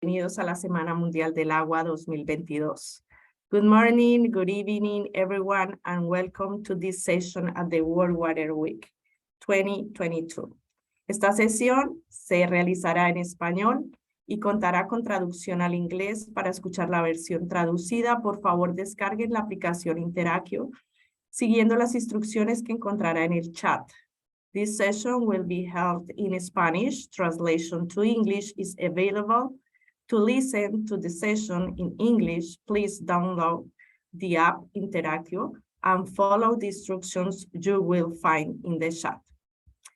Bienvenidos a la Semana Mundial del Agua 2022. Good morning, good evening, everyone, and welcome to this session at the World Water Week 2022. Esta sesión se realizará en español y contará con traducción al inglés. Para escuchar la versión traducida, por favor, descarguen la aplicación Interactio, siguiendo las instrucciones que encontrará en el chat. This session will be held in Spanish. Translation to English is available. To listen to the session in English, please download the app Interactio and follow the instructions you will find in the chat.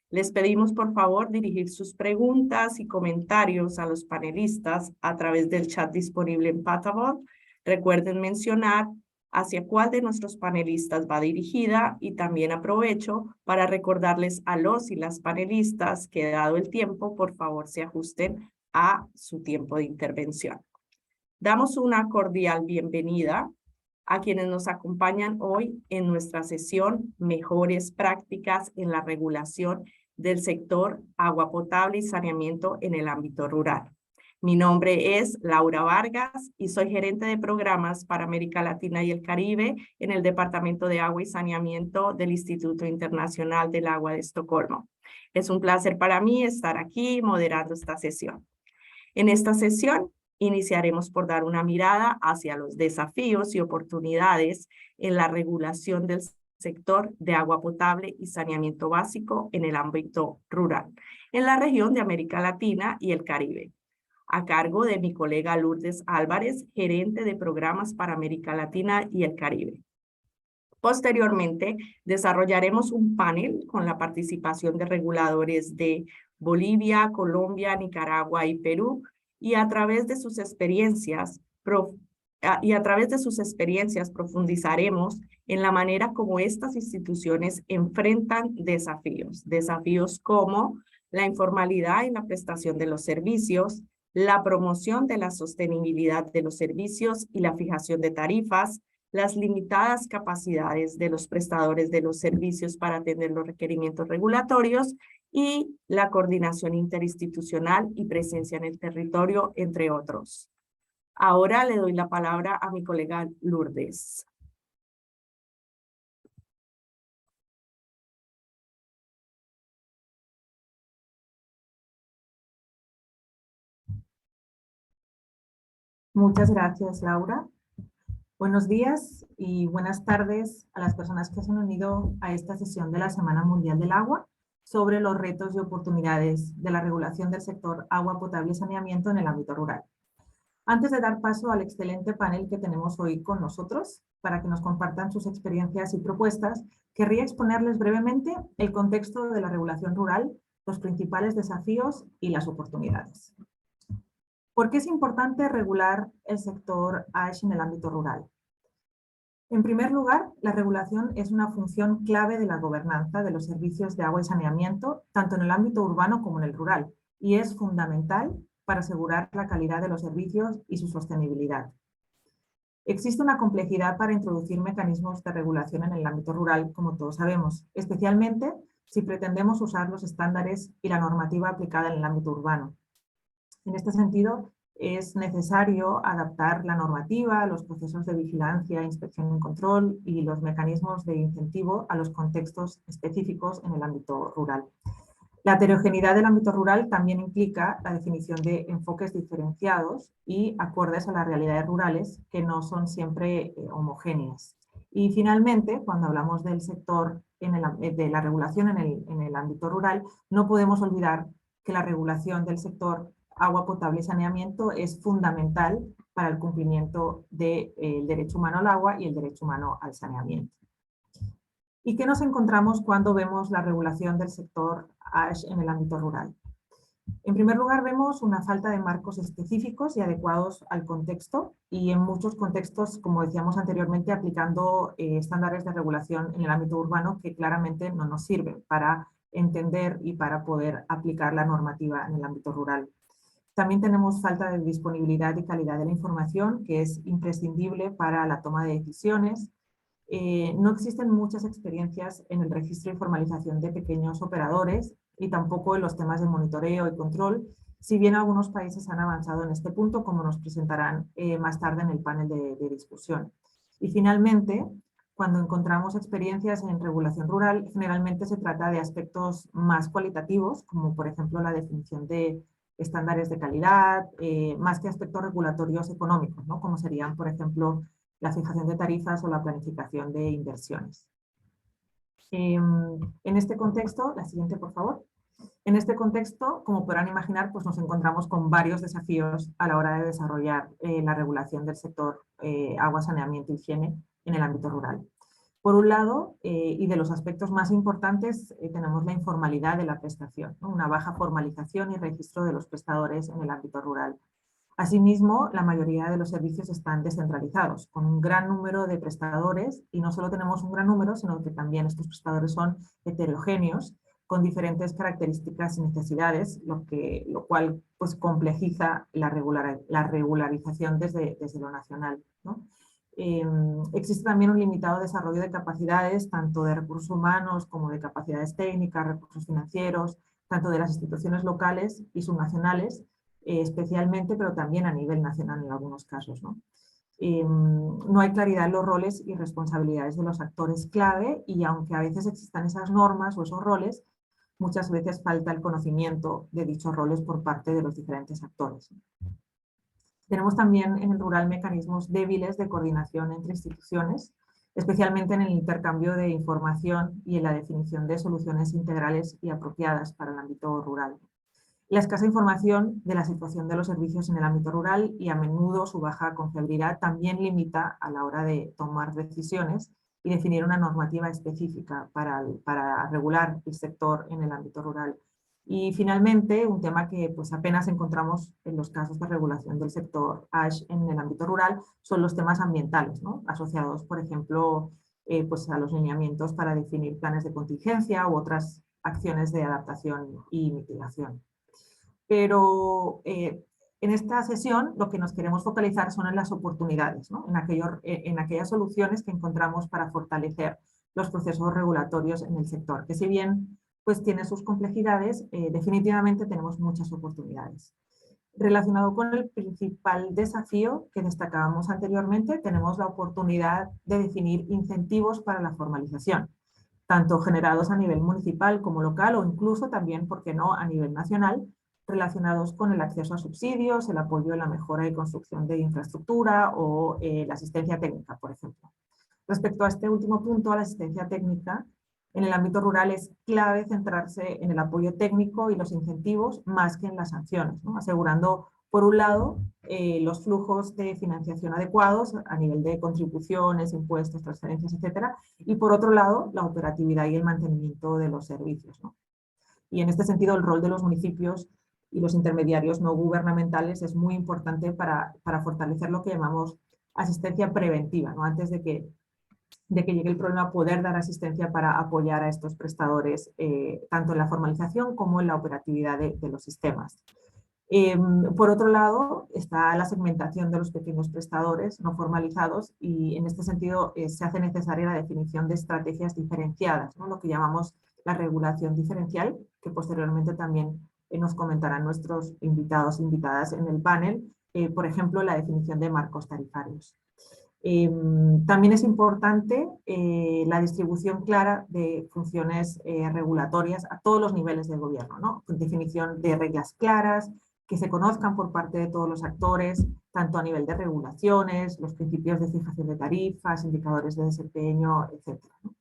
Les pedimos, por favor, dirigir sus preguntas y comentarios a los panelistas a través del chat disponible en Patabot. Recuerden mencionar hacia cuál de nuestros panelistas va dirigida y también aprovecho para recordarles a los y las panelistas que, dado el tiempo, por favor se ajusten a su tiempo de intervención. Damos una cordial bienvenida a quienes nos acompañan hoy en nuestra sesión Mejores Prácticas en la Regulación del Sector Agua Potable y Saneamiento en el Ámbito Rural. Mi nombre es Laura Vargas y soy gerente de programas para América Latina y el Caribe en el Departamento de Agua y Saneamiento del Instituto Internacional del Agua de Estocolmo. Es un placer para mí estar aquí moderando esta sesión. En esta sesión iniciaremos por dar una mirada hacia los desafíos y oportunidades en la regulación del sector de agua potable y saneamiento básico en el ámbito rural, en la región de América Latina y el Caribe, a cargo de mi colega Lourdes Álvarez, gerente de programas para América Latina y el Caribe. Posteriormente, desarrollaremos un panel con la participación de reguladores de Bolivia, Colombia, Nicaragua y Perú, y a través de sus experiencias profundizaremos en la manera como estas instituciones enfrentan desafíos como la informalidad en la prestación de los servicios, la promoción de la sostenibilidad de los servicios y la fijación de tarifas, las limitadas capacidades de los prestadores de los servicios para atender los requerimientos regulatorios y la coordinación interinstitucional y presencia en el territorio, entre otros. Ahora le doy la palabra a mi colega Lourdes. Muchas gracias, Laura. Buenos días y buenas tardes a las personas que se han unido a esta sesión de la Semana Mundial del Agua sobre los retos y oportunidades de la regulación del sector agua potable y saneamiento en el ámbito rural. Antes de dar paso al excelente panel que tenemos hoy con nosotros, para que nos compartan sus experiencias y propuestas, querría exponerles brevemente el contexto de la regulación rural, los principales desafíos y las oportunidades. ¿Por qué es importante regular el sector AESH en el ámbito rural? En primer lugar, la regulación es una función clave de la gobernanza de los servicios de agua y saneamiento, tanto en el ámbito urbano como en el rural, y es fundamental para asegurar la calidad de los servicios y su sostenibilidad. Existe una complejidad para introducir mecanismos de regulación en el ámbito rural, como todos sabemos, especialmente si pretendemos usar los estándares y la normativa aplicada en el ámbito urbano. En este sentido, es necesario adaptar la normativa, los procesos de vigilancia, inspección y control y los mecanismos de incentivo a los contextos específicos en el ámbito rural. La heterogeneidad del ámbito rural también implica la definición de enfoques diferenciados y acordes a las realidades rurales que no son siempre homogéneas. Y finalmente, cuando hablamos del sector, de la regulación en el ámbito rural, no podemos olvidar que la regulación del sector agua potable y saneamiento es fundamental para el cumplimiento del derecho humano al agua y el derecho humano al saneamiento. ¿Y qué nos encontramos cuando vemos la regulación del sector AESH en el ámbito rural? En primer lugar, vemos una falta de marcos específicos y adecuados al contexto y en muchos contextos, como decíamos anteriormente, aplicando estándares de regulación en el ámbito urbano que claramente no nos sirven para entender y para poder aplicar la normativa en el ámbito rural. También tenemos falta de disponibilidad y calidad de la información, que es imprescindible para la toma de decisiones. No existen muchas experiencias en el registro y formalización de pequeños operadores y tampoco en los temas de monitoreo y control. si bien algunos países han avanzado en este punto, como nos presentarán más tarde en el panel de discusión. Y finalmente, cuando encontramos experiencias en regulación rural, generalmente se trata de aspectos más cualitativos, como por ejemplo la definición de estándares de calidad, más que aspectos regulatorios económicos, ¿no? Como serían, por ejemplo, la fijación de tarifas o la planificación de inversiones. En este contexto, la siguiente, por favor. En este contexto, como podrán imaginar, pues nos encontramos con varios desafíos a la hora de desarrollar la regulación del sector agua, saneamiento y higiene en el ámbito rural. Por un lado, y de los aspectos más importantes, tenemos la informalidad de la prestación, ¿no? Una baja formalización y registro de los prestadores en el ámbito rural. Asimismo, la mayoría de los servicios están descentralizados, con un gran número de prestadores, y no solo tenemos un gran número, sino que también estos prestadores son heterogéneos, con diferentes características y necesidades, lo cual pues, complejiza la regularización desde lo nacional, ¿no? Existe también un limitado desarrollo de capacidades, tanto de recursos humanos como de capacidades técnicas, recursos financieros, tanto de las instituciones locales y subnacionales, especialmente, pero también a nivel nacional en algunos casos, ¿no? No hay claridad en los roles y responsabilidades de los actores clave, y aunque a veces existan esas normas o esos roles, muchas veces falta el conocimiento de dichos roles por parte de los diferentes actores. Tenemos también en el rural mecanismos débiles de coordinación entre instituciones, especialmente en el intercambio de información y en la definición de soluciones integrales y apropiadas para el ámbito rural. La escasa información de la situación de los servicios en el ámbito rural y a menudo su baja confiabilidad también limita a la hora de tomar decisiones y definir una normativa específica para regular el sector en el ámbito rural. Y finalmente, un tema que pues, apenas encontramos en los casos de regulación del sector ASH en el ámbito rural son los temas ambientales, ¿no? Asociados, por ejemplo, pues, a los lineamientos para definir planes de contingencia u otras acciones de adaptación y mitigación. Pero en esta sesión lo que nos queremos focalizar son en las oportunidades, ¿no? en aquellas soluciones que encontramos para fortalecer los procesos regulatorios en el sector, que si bien pues tiene sus complejidades, definitivamente tenemos muchas oportunidades. Relacionado con el principal desafío que destacábamos anteriormente, tenemos la oportunidad de definir incentivos para la formalización, tanto generados a nivel municipal como local o incluso también, ¿por qué no?, a nivel nacional, relacionados con el acceso a subsidios, el apoyo en la mejora y construcción de infraestructura o la asistencia técnica, por ejemplo. Respecto a este último punto, a la asistencia técnica, en el ámbito rural es clave centrarse en el apoyo técnico y los incentivos más que en las sanciones, ¿no? Asegurando, por un lado, los flujos de financiación adecuados a nivel de contribuciones, impuestos, transferencias, etcétera, y por otro lado, la operatividad y el mantenimiento de los servicios, ¿no? Y en este sentido, el rol de los municipios y los intermediarios no gubernamentales es muy importante para fortalecer lo que llamamos asistencia preventiva, ¿no? Antes de que llegue el problema, poder dar asistencia para apoyar a estos prestadores, tanto en la formalización como en la operatividad de los sistemas. Por otro lado, está la segmentación de los pequeños prestadores no formalizados, y en este sentido se hace necesaria la definición de estrategias diferenciadas, ¿no? Lo que llamamos la regulación diferencial, que posteriormente también nos comentarán nuestros invitados e invitadas en el panel, por ejemplo, la definición de marcos tarifarios. También es importante la distribución clara de funciones regulatorias a todos los niveles del gobierno, ¿no? Definición de reglas claras, que se conozcan por parte de todos los actores, tanto a nivel de regulaciones, los principios de fijación de tarifas, indicadores de desempeño, etc., ¿no?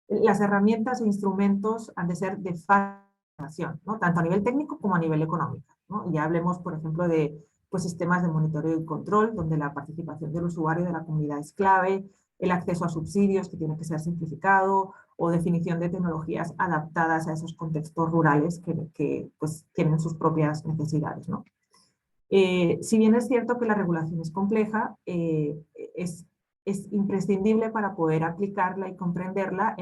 Las herramientas e instrumentos han de ser de fácil, ¿no? Tanto a nivel técnico como a nivel económico, ¿no? Ya hablemos, por ejemplo, de pues, sistemas de monitoreo y control, donde la participación del usuario de la comunidad es clave, el acceso a subsidios, que tiene que ser simplificado, o definición de tecnologías adaptadas a esos contextos rurales que pues, tienen sus propias necesidades, ¿no? Si bien es cierto que la regulación es compleja, es imprescindible para poder aplicarla y comprenderla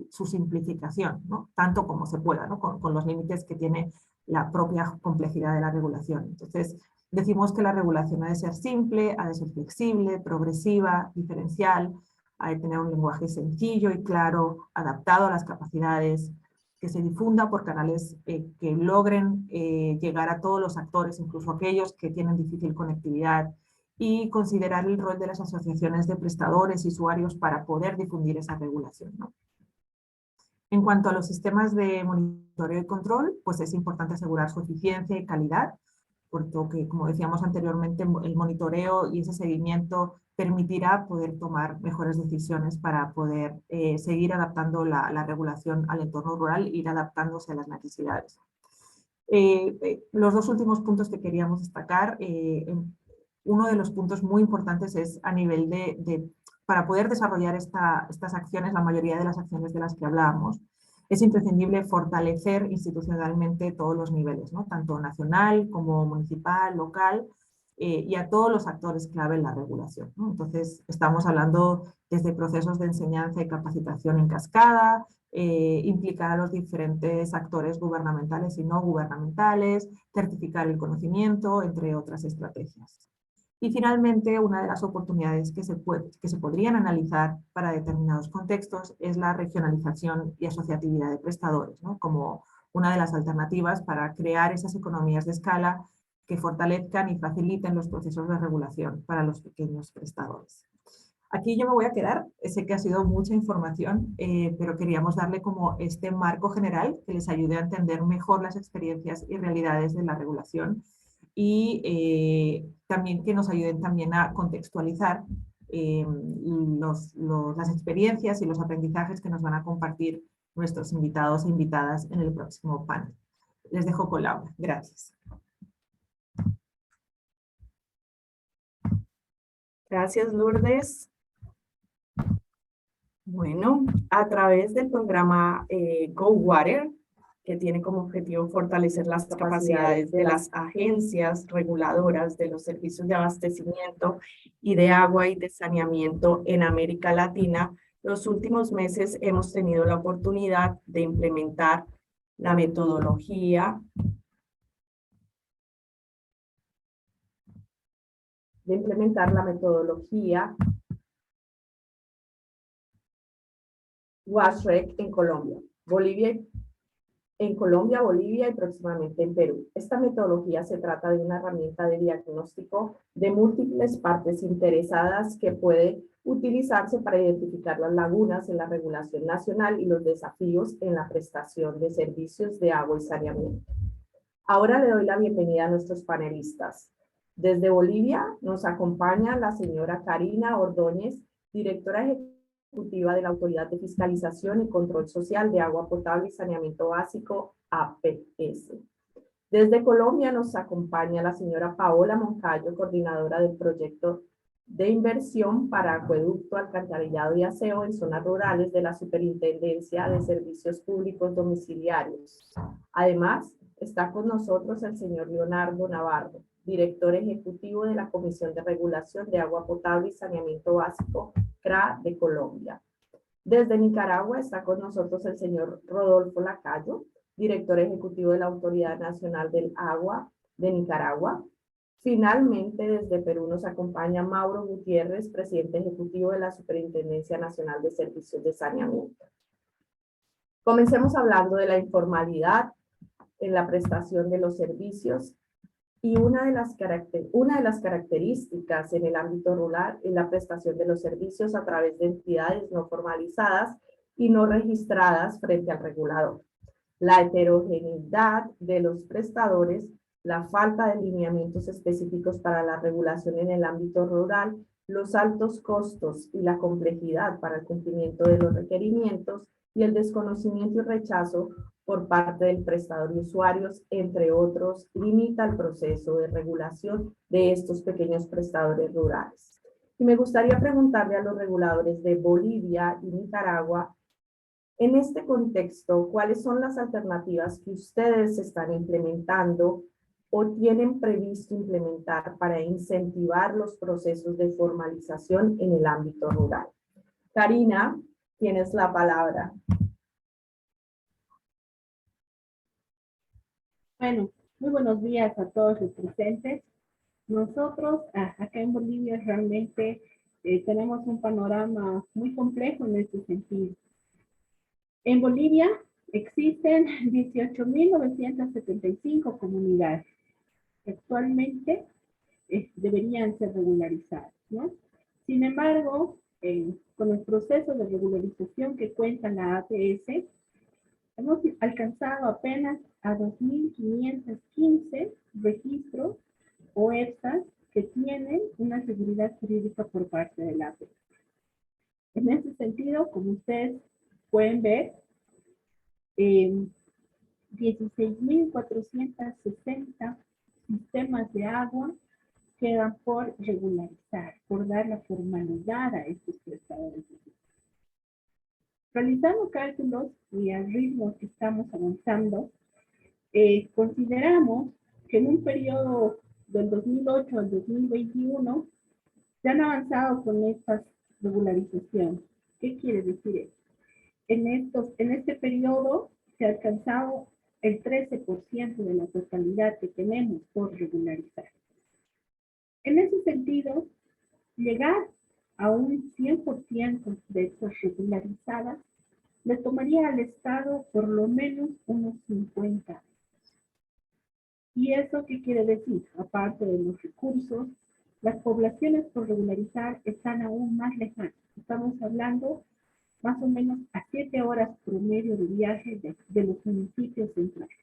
su simplificación, ¿no? Tanto como se pueda, ¿no? Con los límites que tiene la propia complejidad de la regulación. Entonces, decimos que la regulación ha de ser simple, ha de ser flexible, progresiva, diferencial, ha de tener un lenguaje sencillo y claro, adaptado a las capacidades, que se difunda por canales que logren llegar a todos los actores, incluso aquellos que tienen difícil conectividad, y considerar el rol de las asociaciones de prestadores y usuarios para poder difundir esa regulación, ¿no? En cuanto a los sistemas de monitoreo y control, pues es importante asegurar su eficiencia y calidad, porque, como decíamos anteriormente, el monitoreo y ese seguimiento permitirá poder tomar mejores decisiones para poder seguir adaptando la regulación al entorno rural e ir adaptándose a las necesidades. Los dos últimos puntos que queríamos destacar, uno de los puntos muy importantes es a nivel para poder desarrollar estas acciones, la mayoría de las acciones de las que hablábamos, es imprescindible fortalecer institucionalmente todos los niveles, ¿no? Tanto nacional como municipal, local, y a todos los actores clave en la regulación, ¿no? Entonces, estamos hablando desde procesos de enseñanza y capacitación en cascada, implicar a los diferentes actores gubernamentales y no gubernamentales, certificar el conocimiento, entre otras estrategias. Y finalmente, una de las oportunidades que se podrían analizar para determinados contextos es la regionalización y asociatividad de prestadores, ¿no? Como una de las alternativas para crear esas economías de escala que fortalezcan y faciliten los procesos de regulación para los pequeños prestadores. Aquí yo me voy a quedar, sé que ha sido mucha información, pero queríamos darle como este marco general que les ayude a entender mejor las experiencias y realidades de la regulación y también que nos ayuden también a contextualizar las experiencias y los aprendizajes que nos van a compartir nuestros invitados e invitadas en el próximo panel. Les dejo con Laura. Gracias. Gracias, Lourdes. Bueno, a través del programa Go Water, que tiene como objetivo fortalecer las capacidades de las agencias reguladoras de los servicios de abastecimiento y de agua y de saneamiento en América Latina, los últimos meses hemos tenido la oportunidad de implementar la metodología WASHREC en Colombia, Bolivia y próximamente en Perú. Esta metodología se trata de una herramienta de diagnóstico de múltiples partes interesadas que puede utilizarse para identificar las lagunas en la regulación nacional y los desafíos en la prestación de servicios de agua y saneamiento. Ahora le doy la bienvenida a nuestros panelistas. Desde Bolivia nos acompaña la señora Karina Ordóñez, directora ejecutiva de la Autoridad de Fiscalización y Control Social de Agua Potable y Saneamiento Básico, APS. Desde Colombia nos acompaña la señora Paola Moncayo, coordinadora del proyecto de inversión para acueducto, alcantarillado y aseo en zonas rurales de la Superintendencia de Servicios Públicos Domiciliarios. Además, está con nosotros el señor Leonardo Navarro, director ejecutivo de la Comisión de Regulación de Agua Potable y Saneamiento Básico, CRA de Colombia. Desde Nicaragua está con nosotros el señor Rodolfo Lacayo, director ejecutivo de la Autoridad Nacional del Agua de Nicaragua. Finalmente, desde Perú nos acompaña Mauro Gutiérrez, presidente ejecutivo de la Superintendencia Nacional de Servicios de Saneamiento. Comencemos hablando de la informalidad en la prestación de los servicios. Y una de las características en el ámbito rural es la prestación de los servicios a través de entidades no formalizadas y no registradas frente al regulador. La heterogeneidad de los prestadores, la falta de lineamientos específicos para la regulación en el ámbito rural, los altos costos y la complejidad para el cumplimiento de los requerimientos y el desconocimiento y rechazo por parte del prestador y usuarios, entre otros, limita el proceso de regulación de estos pequeños prestadores rurales. Y me gustaría preguntarle a los reguladores de Bolivia y Nicaragua, en este contexto, ¿cuáles son las alternativas que ustedes están implementando o tienen previsto implementar para incentivar los procesos de formalización en el ámbito rural? Karina, tienes la palabra. Bueno, muy buenos días a todos los presentes. Nosotros acá en Bolivia realmente tenemos un panorama muy complejo en este sentido. En Bolivia Existen 18.975 comunidades. Actualmente deberían ser regularizadas, ¿no? Sin embargo, con el proceso de regularización que cuenta la APS, hemos alcanzado apenas a 2.515 registros o EPSAs que tienen una seguridad jurídica por parte de la APS. En ese sentido, como ustedes pueden ver, 16.460 sistemas de agua quedan por regularizar, por dar la formalidad a estos prestadores de servicios. Realizando cálculos y al ritmo que estamos avanzando, consideramos que en un periodo del 2008 al 2021 se han avanzado con estas regularizaciones. ¿Qué quiere decir eso? En este periodo se ha alcanzado el 13% de la totalidad que tenemos por regularizar. En ese sentido, llegar a un 100% de estas regularizadas le tomaría al Estado por lo menos unos 50 años. ¿Y eso qué quiere decir? Aparte de los recursos, las poblaciones por regularizar están aún más lejanas. Estamos hablando más o menos a 7 horas promedio de viaje de los municipios centrales.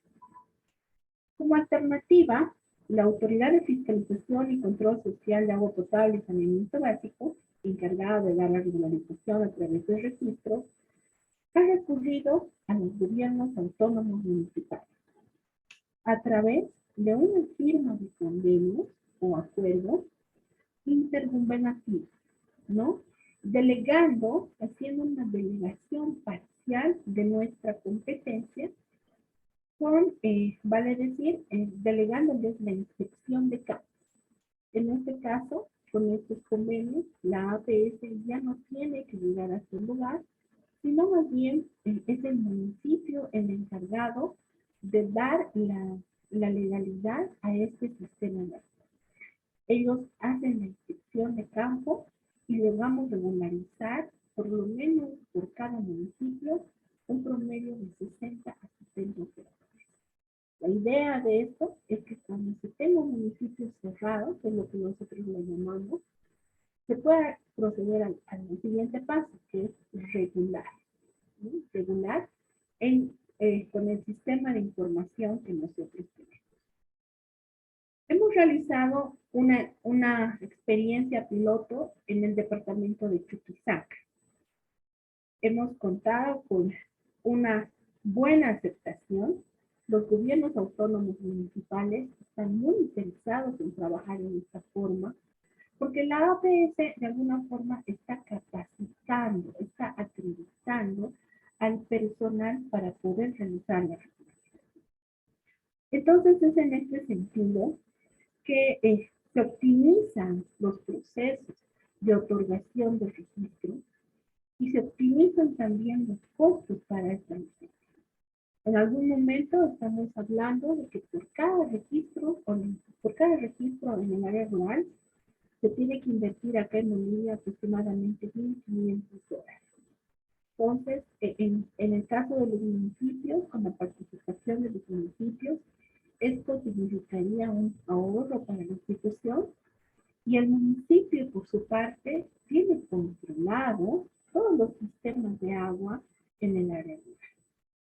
Como alternativa, la Autoridad de Fiscalización y Control Social de Agua Potable y Saneamiento Básico, encargada de dar la regularización a través de registros, ha recurrido a los gobiernos autónomos municipales a través de una firma de convenios o acuerdos intergubernativos, ¿no? Delegando, haciendo una delegación parcial de nuestra competencia con, vale decir, delegándoles la inspección de campo. En este caso, con estos convenios, la APS ya no tiene que llegar a su lugar, sino más bien es el municipio el encargado de dar la legalidad a este sistema de agua. Ellos hacen la inspección de campo y logramos regularizar por lo menos por cada municipio un promedio de 60 a 70 operadores. La idea de esto es que cuando se tengan municipios cerrados, que es lo que nosotros le llamamos, se pueda proceder al siguiente paso, que es regular. ¿No? Regular con el sistema de información que nosotros tenemos. Hemos realizado una experiencia piloto en el departamento de Chuquisaca. Hemos contado con una buena aceptación. Los gobiernos autónomos municipales están muy interesados en trabajar en esta forma, porque la APS de alguna forma está capacitando, está acreditando al personal para poder realizar la regulación. Entonces es en este sentido que se optimizan los procesos de otorgación de registro y se optimizan también los costos para esta licencia. En algún momento estamos hablando de que por cada registro en el área rural se tiene que invertir acá en Bolivia aproximadamente 1.500 dólares. Entonces, en el caso de los municipios, con la participación de los municipios, esto significaría un ahorro para la institución y el municipio, por su parte, tiene controlado todos los sistemas de agua en el área rural.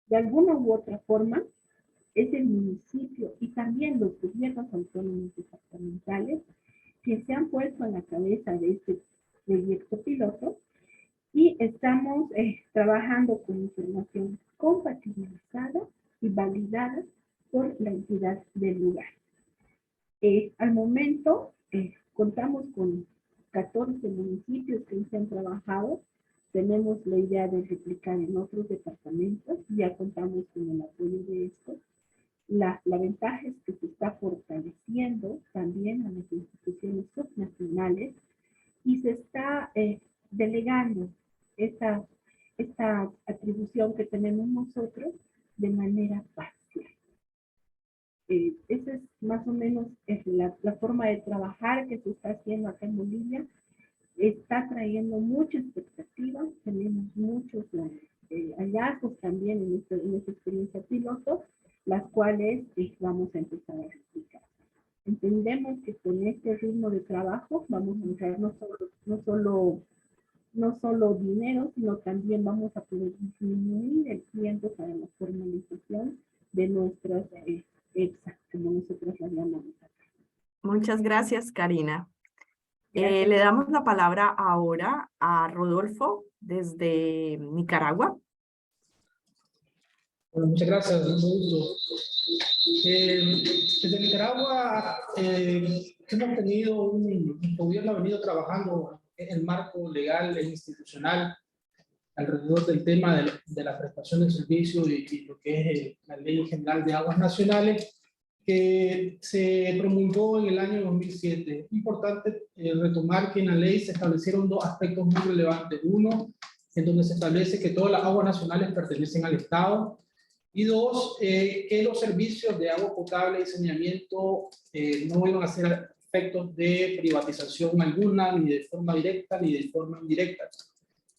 De alguna u otra forma, es el municipio y también los gobiernos autónomos departamentales que se han puesto a la cabeza de este proyecto piloto y estamos trabajando con información compatibilizada y validada por la entidad del lugar. Al momento, contamos con 14 municipios que se han trabajado. Tenemos la idea de replicar en otros departamentos. Ya contamos con el apoyo de esto. La ventaja es que se está fortaleciendo también a las instituciones subnacionales y se está delegando esta atribución que tenemos nosotros de manera parcial. Esa es más o menos la forma de trabajar que se está haciendo acá en Bolivia. Está trayendo mucha expectativa, tenemos muchos hallazgos también en esta experiencia piloto, las cuales vamos a empezar a replicar. Entendemos que con este ritmo de trabajo vamos a entrar no solo dinero, sino también vamos a poder disminuir el tiempo para la formalización de nuestras EXA, como nosotros las llamamos acá. Muchas gracias, Karina. Gracias. Le damos la palabra ahora a Rodolfo desde Nicaragua. Bueno, muchas gracias, un gusto. Desde Nicaragua hemos tenido el gobierno ha venido trabajando en el marco legal e institucional alrededor del tema de la prestación de servicios y lo que es la Ley General de Aguas Nacionales, que se promulgó en el año 2007. Es importante retomar que en la ley se establecieron dos aspectos muy relevantes. Uno, en donde se establece que todas las aguas nacionales pertenecen al Estado. Y dos, que los servicios de agua potable y saneamiento no iban a ser efectos de privatización alguna, ni de forma directa ni de forma indirecta.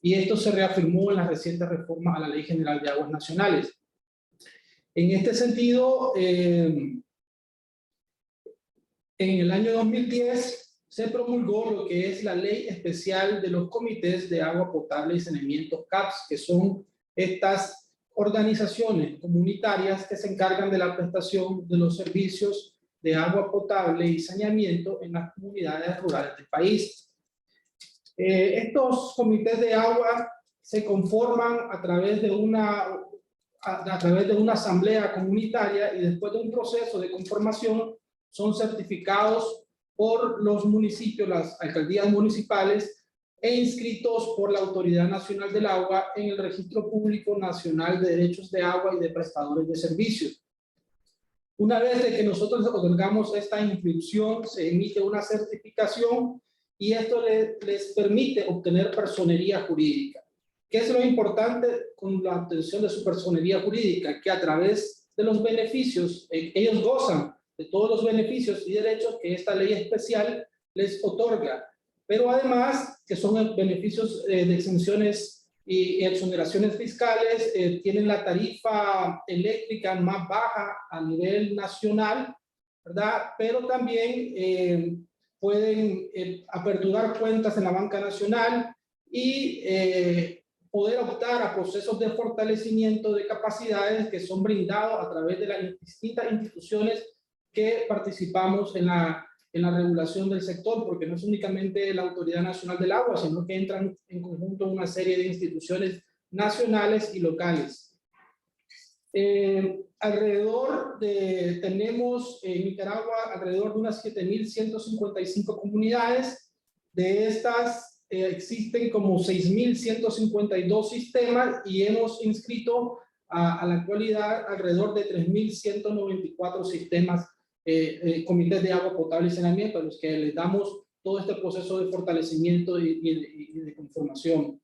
Y esto se reafirmó en las recientes reformas a la Ley General de Aguas Nacionales. En este sentido, en el año 2010 se promulgó lo que es la Ley Especial de los Comités de Agua Potable y Saneamiento, CAPS, que son estas organizaciones comunitarias que se encargan de la prestación de los servicios de agua potable y saneamiento en las comunidades rurales del país. Estos comités de agua se conforman a través de una asamblea comunitaria y después de un proceso de conformación son certificados por los municipios, las alcaldías municipales, e inscritos por la Autoridad Nacional del Agua en el Registro Público Nacional de Derechos de Agua y de Prestadores de Servicios. Una vez de que nosotros otorgamos esta inscripción, se emite una certificación y esto les permite obtener personería jurídica. ¿Qué es lo importante con la obtención de su personería jurídica? Que a través de los beneficios, ellos gozan de todos los beneficios y derechos que esta ley especial les otorga, pero además que son beneficios de exenciones y exoneraciones fiscales, tienen la tarifa eléctrica más baja a nivel nacional, ¿verdad? Pero también pueden aperturar cuentas en la banca nacional y poder optar a procesos de fortalecimiento de capacidades que son brindados a través de las distintas instituciones que participamos en la regulación del sector, porque no es únicamente la Autoridad Nacional del Agua, sino que entran en conjunto una serie de instituciones nacionales y locales. Tenemos en Nicaragua alrededor de unas 7.155 comunidades. De estas existen como 6.152 sistemas y hemos inscrito a la actualidad alrededor de 3.194 sistemas, comités de agua potable y saneamiento, a los que les damos todo este proceso de fortalecimiento y de conformación.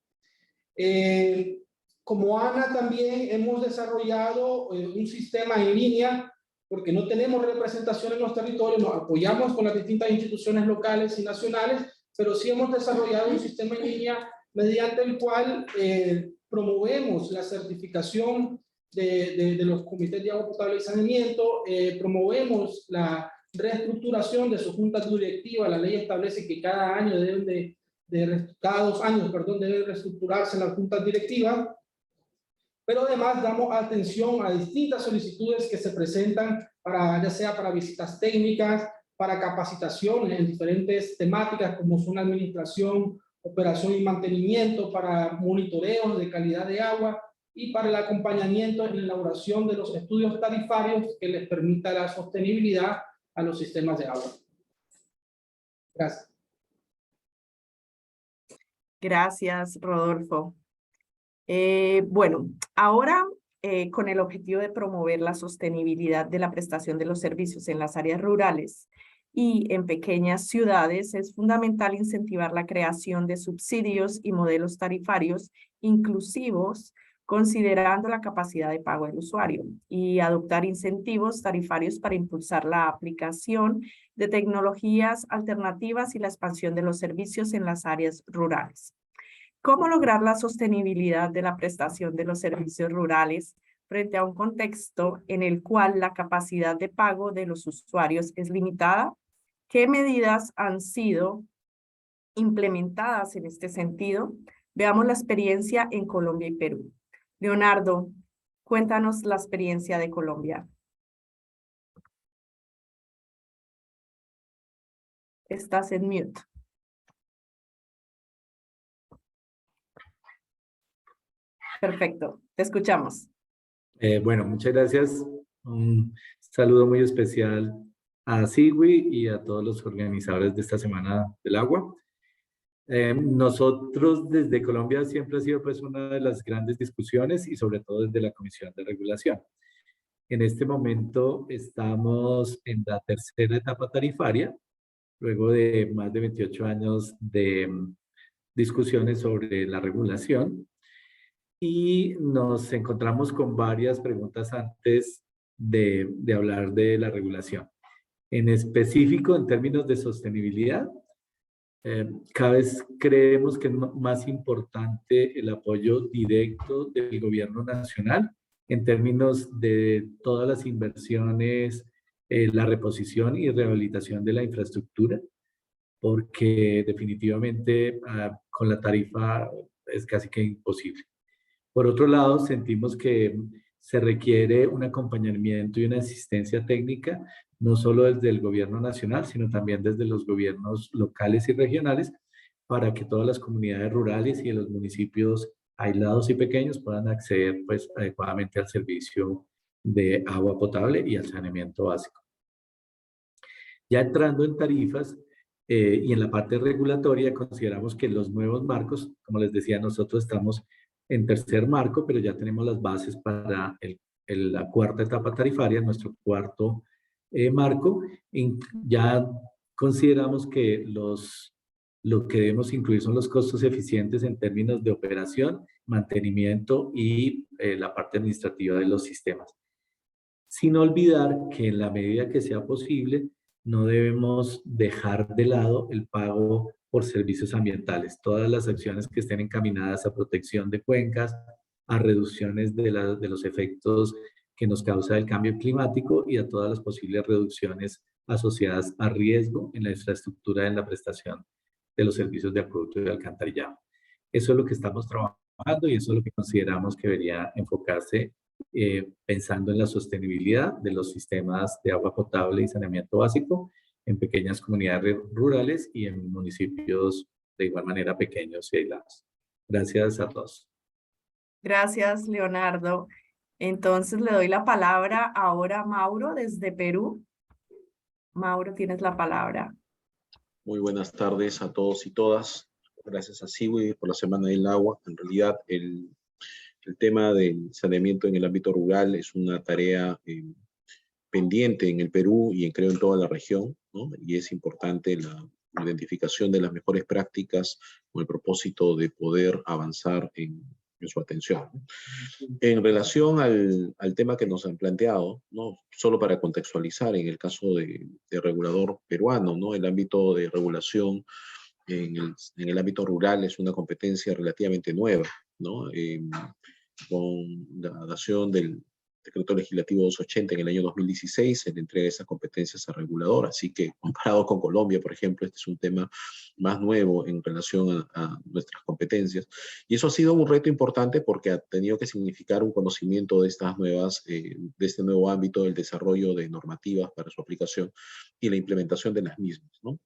Como ANA también hemos desarrollado un sistema en línea, porque no tenemos representación en los territorios, nos apoyamos con las distintas instituciones locales y nacionales, pero sí hemos desarrollado un sistema en línea mediante el cual promovemos la certificación de los comités de agua potable y saneamiento, promovemos la reestructuración de sus juntas directivas. La ley establece que cada año cada 2 años, deben reestructurarse las juntas directivas, pero además damos atención a distintas solicitudes que se presentan ya sea para visitas técnicas, para capacitaciones en diferentes temáticas como son administración, operación y mantenimiento, para monitoreos de calidad de agua y para el acompañamiento en la elaboración de los estudios tarifarios que les permita la sostenibilidad a los sistemas de agua. Gracias. Gracias, Rodolfo. Bueno, ahora con el objetivo de promover la sostenibilidad de la prestación de los servicios en las áreas rurales y en pequeñas ciudades, es fundamental incentivar la creación de subsidios y modelos tarifarios inclusivos, considerando la capacidad de pago del usuario, y adoptar incentivos tarifarios para impulsar la aplicación de tecnologías alternativas y la expansión de los servicios en las áreas rurales. ¿Cómo lograr la sostenibilidad de la prestación de los servicios rurales frente a un contexto en el cual la capacidad de pago de los usuarios es limitada? ¿Qué medidas han sido implementadas en este sentido? Veamos la experiencia en Colombia y Perú. Leonardo, cuéntanos la experiencia de Colombia. Estás en mute. Perfecto, te escuchamos. Bueno, muchas gracias. Un saludo muy especial a Sigui y a todos los organizadores de esta Semana del Agua. Nosotros desde Colombia siempre ha sido pues una de las grandes discusiones y sobre todo desde la Comisión de Regulación. En este momento estamos en la tercera etapa tarifaria, luego de más de 28 años de discusiones sobre la regulación. Y nos encontramos con varias preguntas antes de hablar de la regulación. En específico, en términos de sostenibilidad, cada vez creemos que es más importante el apoyo directo del gobierno nacional en términos de todas las inversiones, la reposición y rehabilitación de la infraestructura, porque definitivamente con la tarifa es casi que imposible. Por otro lado, sentimos que se requiere un acompañamiento y una asistencia técnica, no solo desde el gobierno nacional, sino también desde los gobiernos locales y regionales, para que todas las comunidades rurales y los municipios aislados y pequeños puedan acceder pues, adecuadamente al servicio de agua potable y al saneamiento básico. Ya entrando en tarifas y en la parte regulatoria, consideramos que los nuevos marcos, como les decía, nosotros estamos en tercer marco, pero ya tenemos las bases para la cuarta etapa tarifaria, nuestro cuarto marco. Ya consideramos que lo que debemos incluir son los costos eficientes en términos de operación, mantenimiento y la parte administrativa de los sistemas. Sin olvidar que en la medida que sea posible, no debemos dejar de lado el pago por servicios ambientales. Todas las acciones que estén encaminadas a protección de cuencas, a reducciones de los efectos que nos causa el cambio climático y a todas las posibles reducciones asociadas a riesgo en la infraestructura en la prestación de los servicios de acueducto y de alcantarillado. Eso es lo que estamos trabajando y eso es lo que consideramos que debería enfocarse pensando en la sostenibilidad de los sistemas de agua potable y saneamiento básico en pequeñas comunidades rurales y en municipios de igual manera pequeños y aislados. Gracias a todos. Gracias, Leonardo. Entonces le doy la palabra ahora a Mauro desde Perú. Mauro, tienes la palabra. Muy buenas tardes a todos y todas. Gracias a Sigui por la Semana del Agua. En realidad, el tema del saneamiento en el ámbito rural es una tarea pendiente en el Perú y creo en toda la región, ¿no? Y es importante la identificación de las mejores prácticas con el propósito de poder avanzar en su atención, ¿no? En relación al tema que nos han planteado, ¿no? Solo para contextualizar, en el caso de regulador peruano, ¿no? El ámbito de regulación en el ámbito rural es una competencia relativamente nueva, ¿no? Con la dación del Decreto Legislativo 280 en el año 2016, se le entrega esas competencias al regulador, así que comparado con Colombia, por ejemplo, este es un tema más nuevo en relación a nuestras competencias. Y eso ha sido un reto importante porque ha tenido que significar un conocimiento de estas nuevas, de este nuevo ámbito del desarrollo de normativas para su aplicación y la implementación de las mismas, ¿no?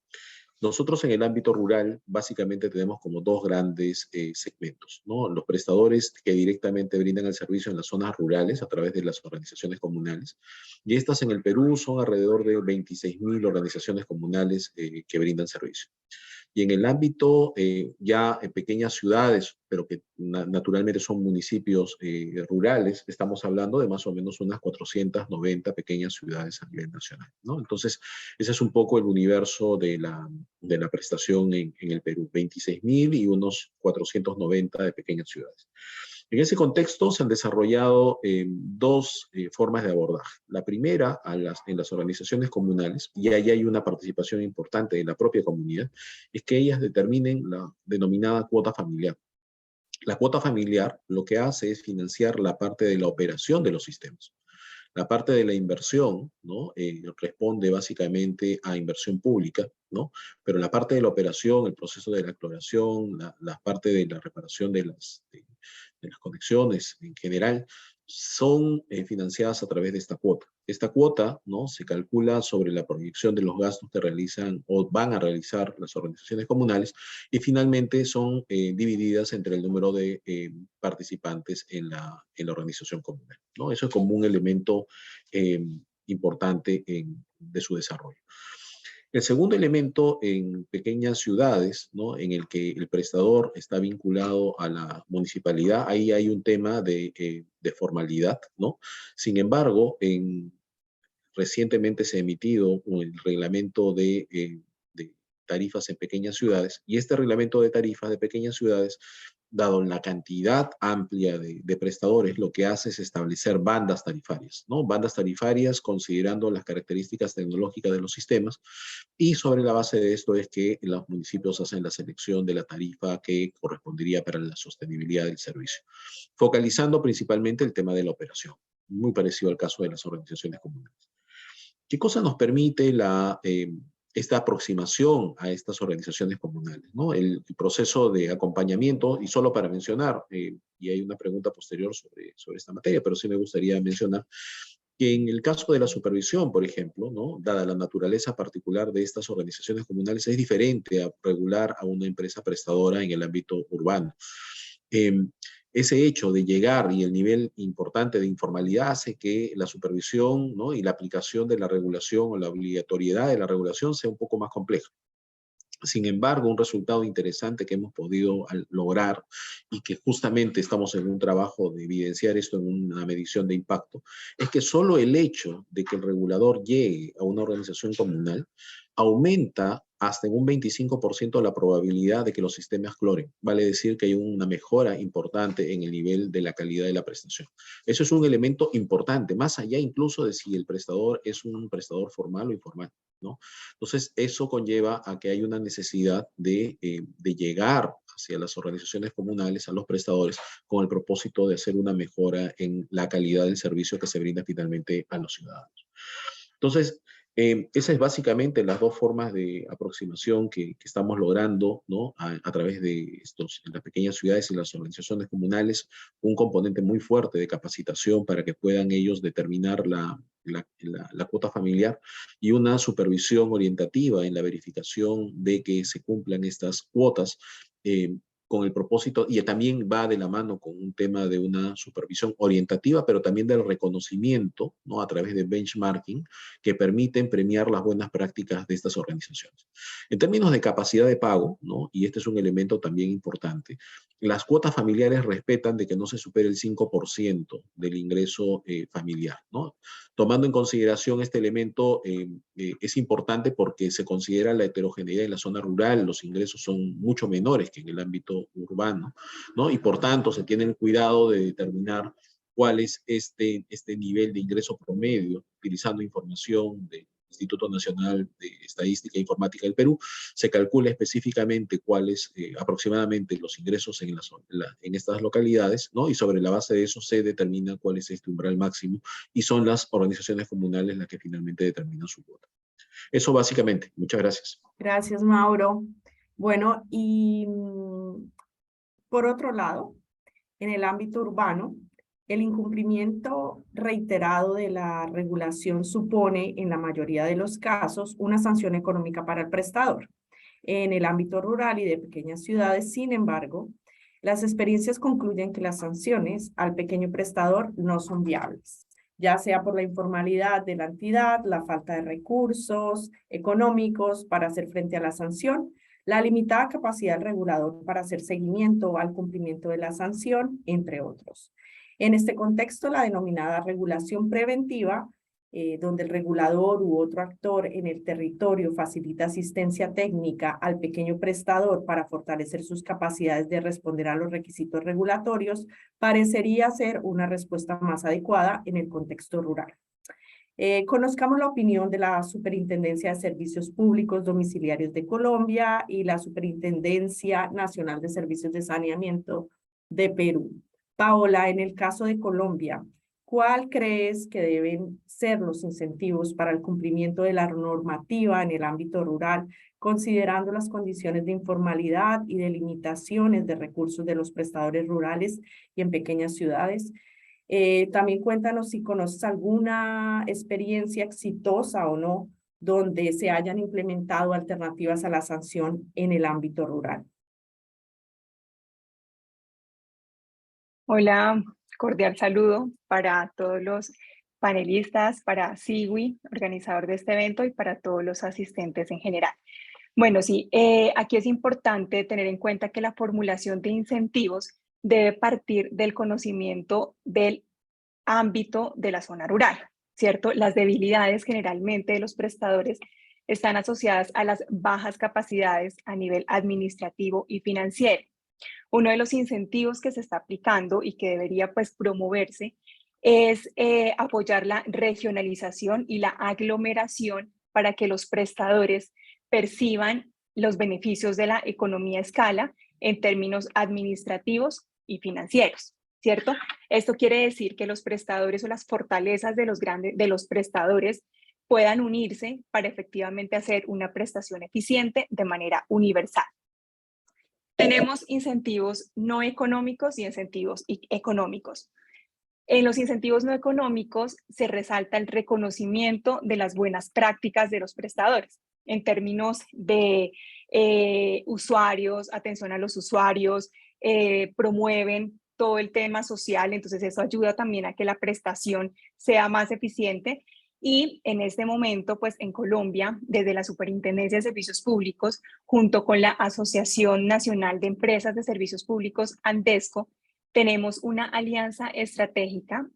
Nosotros en el ámbito rural básicamente tenemos como dos grandes segmentos, ¿no? Los prestadores que directamente brindan el servicio en las zonas rurales a través de las organizaciones comunales. Y estas en el Perú son alrededor de 26.000 organizaciones comunales que brindan servicio. Y en el ámbito ya en pequeñas ciudades, pero que naturalmente son municipios rurales, estamos hablando de más o menos unas 490 pequeñas ciudades a nivel nacional, ¿no? Entonces, ese es un poco el universo de la prestación en el Perú, 26.000 y unos 490 de pequeñas ciudades. En ese contexto se han desarrollado dos formas de abordaje. La primera, en las organizaciones comunales, y ahí hay una participación importante de la propia comunidad, es que ellas determinen la denominada cuota familiar. La cuota familiar lo que hace es financiar la parte de la operación de los sistemas. La parte de la inversión, ¿no? Responde básicamente a inversión pública, ¿no? Pero la parte de la operación, el proceso de la exploración, la parte de la reparación de las conexiones en general, son financiadas a través de esta cuota. Esta cuota, ¿no? Se calcula sobre la proyección de los gastos que realizan o van a realizar las organizaciones comunales y finalmente son divididas entre el número de participantes en la organización comunal, ¿no? Eso es como un elemento importante de su desarrollo. El segundo elemento en pequeñas ciudades, ¿no? En el que el prestador está vinculado a la municipalidad, ahí hay un tema de formalidad, ¿no? Sin embargo, recientemente se ha emitido el reglamento de tarifas en pequeñas ciudades, y este reglamento de tarifas de pequeñas ciudades, dado la cantidad amplia de prestadores, lo que hace es establecer bandas tarifarias, ¿no? Bandas tarifarias considerando las características tecnológicas de los sistemas, y sobre la base de esto es que los municipios hacen la selección de la tarifa que correspondería para la sostenibilidad del servicio, focalizando principalmente el tema de la operación, muy parecido al caso de las organizaciones comunales. ¿Qué cosa nos permite esta aproximación a estas organizaciones comunales, ¿no? El proceso de acompañamiento, y solo para mencionar, y hay una pregunta posterior sobre esta materia, pero sí me gustaría mencionar que en el caso de la supervisión, por ejemplo, ¿no? Dada la naturaleza particular de estas organizaciones comunales, es diferente a regular a una empresa prestadora en el ámbito urbano. Ese hecho de llegar y el nivel importante de informalidad hace que la supervisión, ¿no? Y la aplicación de la regulación o la obligatoriedad de la regulación sea un poco más compleja. Sin embargo, un resultado interesante que hemos podido lograr y que justamente estamos en un trabajo de evidenciar esto en una medición de impacto, es que solo el hecho de que el regulador llegue a una organización comunal aumenta hasta en un 25% la probabilidad de que los sistemas cloren. Vale decir que hay una mejora importante en el nivel de la calidad de la prestación. Eso es un elemento importante, más allá incluso de si el prestador es un prestador formal o informal, ¿no? Entonces, eso conlleva a que hay una necesidad de llegar hacia las organizaciones comunales, a los prestadores, con el propósito de hacer una mejora en la calidad del servicio que se brinda finalmente a los ciudadanos. Entonces, esas es básicamente las dos formas de aproximación que estamos logrando, ¿no? A través de las pequeñas ciudades y las organizaciones comunales, un componente muy fuerte de capacitación para que puedan ellos determinar la cuota familiar, y una supervisión orientativa en la verificación de que se cumplan estas cuotas, con el propósito, y también va de la mano con un tema de una supervisión orientativa, pero también del reconocimiento, ¿no? A través de benchmarking, que permiten premiar las buenas prácticas de estas organizaciones. En términos de capacidad de pago, ¿no? Y este es un elemento también importante, las cuotas familiares respetan de que no se supere el 5% del ingreso familiar, ¿no? Tomando en consideración este elemento, es importante porque se considera la heterogeneidad en la zona rural, los ingresos son mucho menores que en el ámbito urbano, ¿no? Y por tanto se tiene el cuidado de determinar cuál es este nivel de ingreso promedio, utilizando información del Instituto Nacional de Estadística e Informática del Perú. Se calcula específicamente cuáles aproximadamente los ingresos en estas localidades, ¿no? Y sobre la base de eso se determina cuál es este umbral máximo, y son las organizaciones comunales las que finalmente determinan su cuota. Eso básicamente. Muchas gracias. Gracias, Mauro. Bueno, y por otro lado, en el ámbito urbano, el incumplimiento reiterado de la regulación supone, en la mayoría de los casos, una sanción económica para el prestador. En el ámbito rural y de pequeñas ciudades, sin embargo, las experiencias concluyen que las sanciones al pequeño prestador no son viables, ya sea por la informalidad de la entidad, la falta de recursos económicos para hacer frente a la sanción, la limitada capacidad del regulador para hacer seguimiento al cumplimiento de la sanción, entre otros. En este contexto, la denominada regulación preventiva, donde el regulador u otro actor en el territorio facilita asistencia técnica al pequeño prestador para fortalecer sus capacidades de responder a los requisitos regulatorios, parecería ser una respuesta más adecuada en el contexto rural. Conozcamos la opinión de la Superintendencia de Servicios Públicos Domiciliarios de Colombia y la Superintendencia Nacional de Servicios de Saneamiento de Perú. Paola, en el caso de Colombia, ¿cuál crees que deben ser los incentivos para el cumplimiento de la normativa en el ámbito rural, considerando las condiciones de informalidad y de limitaciones de recursos de los prestadores rurales y en pequeñas ciudades? También cuéntanos si conoces alguna experiencia exitosa o no donde se hayan implementado alternativas a la sanción en el ámbito rural. Hola, cordial saludo para todos los panelistas, para Siwi, organizador de este evento, y para todos los asistentes en general. Bueno, sí, aquí es importante tener en cuenta que la formulación de incentivos debe partir del conocimiento del ámbito de la zona rural, ¿cierto? Las debilidades generalmente de los prestadores están asociadas a las bajas capacidades a nivel administrativo y financiero. Uno de los incentivos que se está aplicando y que debería pues promoverse es apoyar la regionalización y la aglomeración para que los prestadores perciban los beneficios de la economía a escala en términos administrativos y financieros, ¿cierto? Esto quiere decir que los prestadores o las fortalezas de los prestadores puedan unirse para efectivamente hacer una prestación eficiente de manera universal. Tenemos incentivos no económicos y incentivos económicos. En los incentivos no económicos se resalta el reconocimiento de las buenas prácticas de los prestadores en términos de usuarios, atención a los usuarios, promueven todo el tema social, entonces eso ayuda también a que la prestación sea más eficiente. Y en este momento, pues en Colombia, desde la Superintendencia de Servicios Públicos, junto con la Asociación Nacional de Empresas de Servicios Públicos, ANDESCO, tenemos una alianza estratégica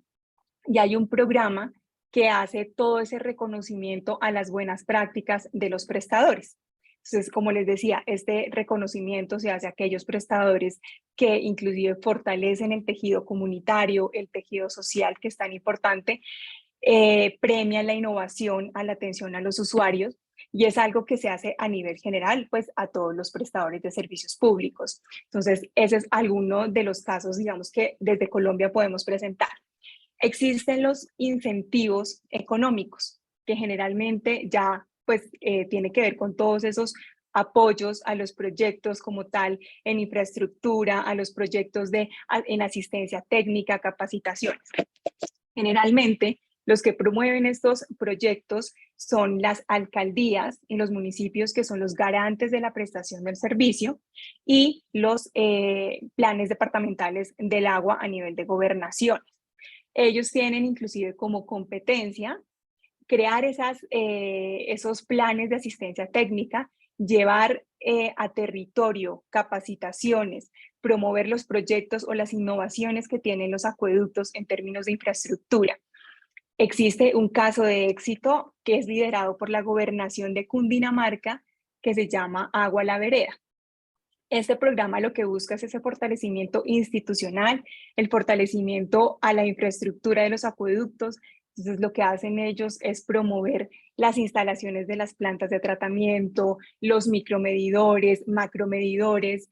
y hay un programa que hace todo ese reconocimiento a las buenas prácticas de los prestadores. Entonces, como les decía, este reconocimiento se hace a aquellos prestadores que inclusive fortalecen el tejido comunitario, el tejido social, que es tan importante, premia la innovación, a la atención a los usuarios, y es algo que se hace a nivel general, pues a todos los prestadores de servicios públicos. Entonces, ese es alguno de los casos, digamos, que desde Colombia podemos presentar. Existen los incentivos económicos, que generalmente ya pues tiene que ver con todos esos apoyos a los proyectos como tal, en infraestructura, a los proyectos en asistencia técnica, capacitaciones. Generalmente, los que promueven estos proyectos son las alcaldías en los municipios, que son los garantes de la prestación del servicio, y los planes departamentales del agua a nivel de gobernaciones. Ellos tienen inclusive como competencia crear esos planes de asistencia técnica, llevar a territorio capacitaciones, promover los proyectos o las innovaciones que tienen los acueductos en términos de infraestructura. Existe un caso de éxito que es liderado por la gobernación de Cundinamarca, que se llama Agua a la Vereda. Este programa lo que busca es ese fortalecimiento institucional, el fortalecimiento a la infraestructura de los acueductos. Entonces, lo que hacen ellos es promover las instalaciones de las plantas de tratamiento, los micromedidores, macromedidores,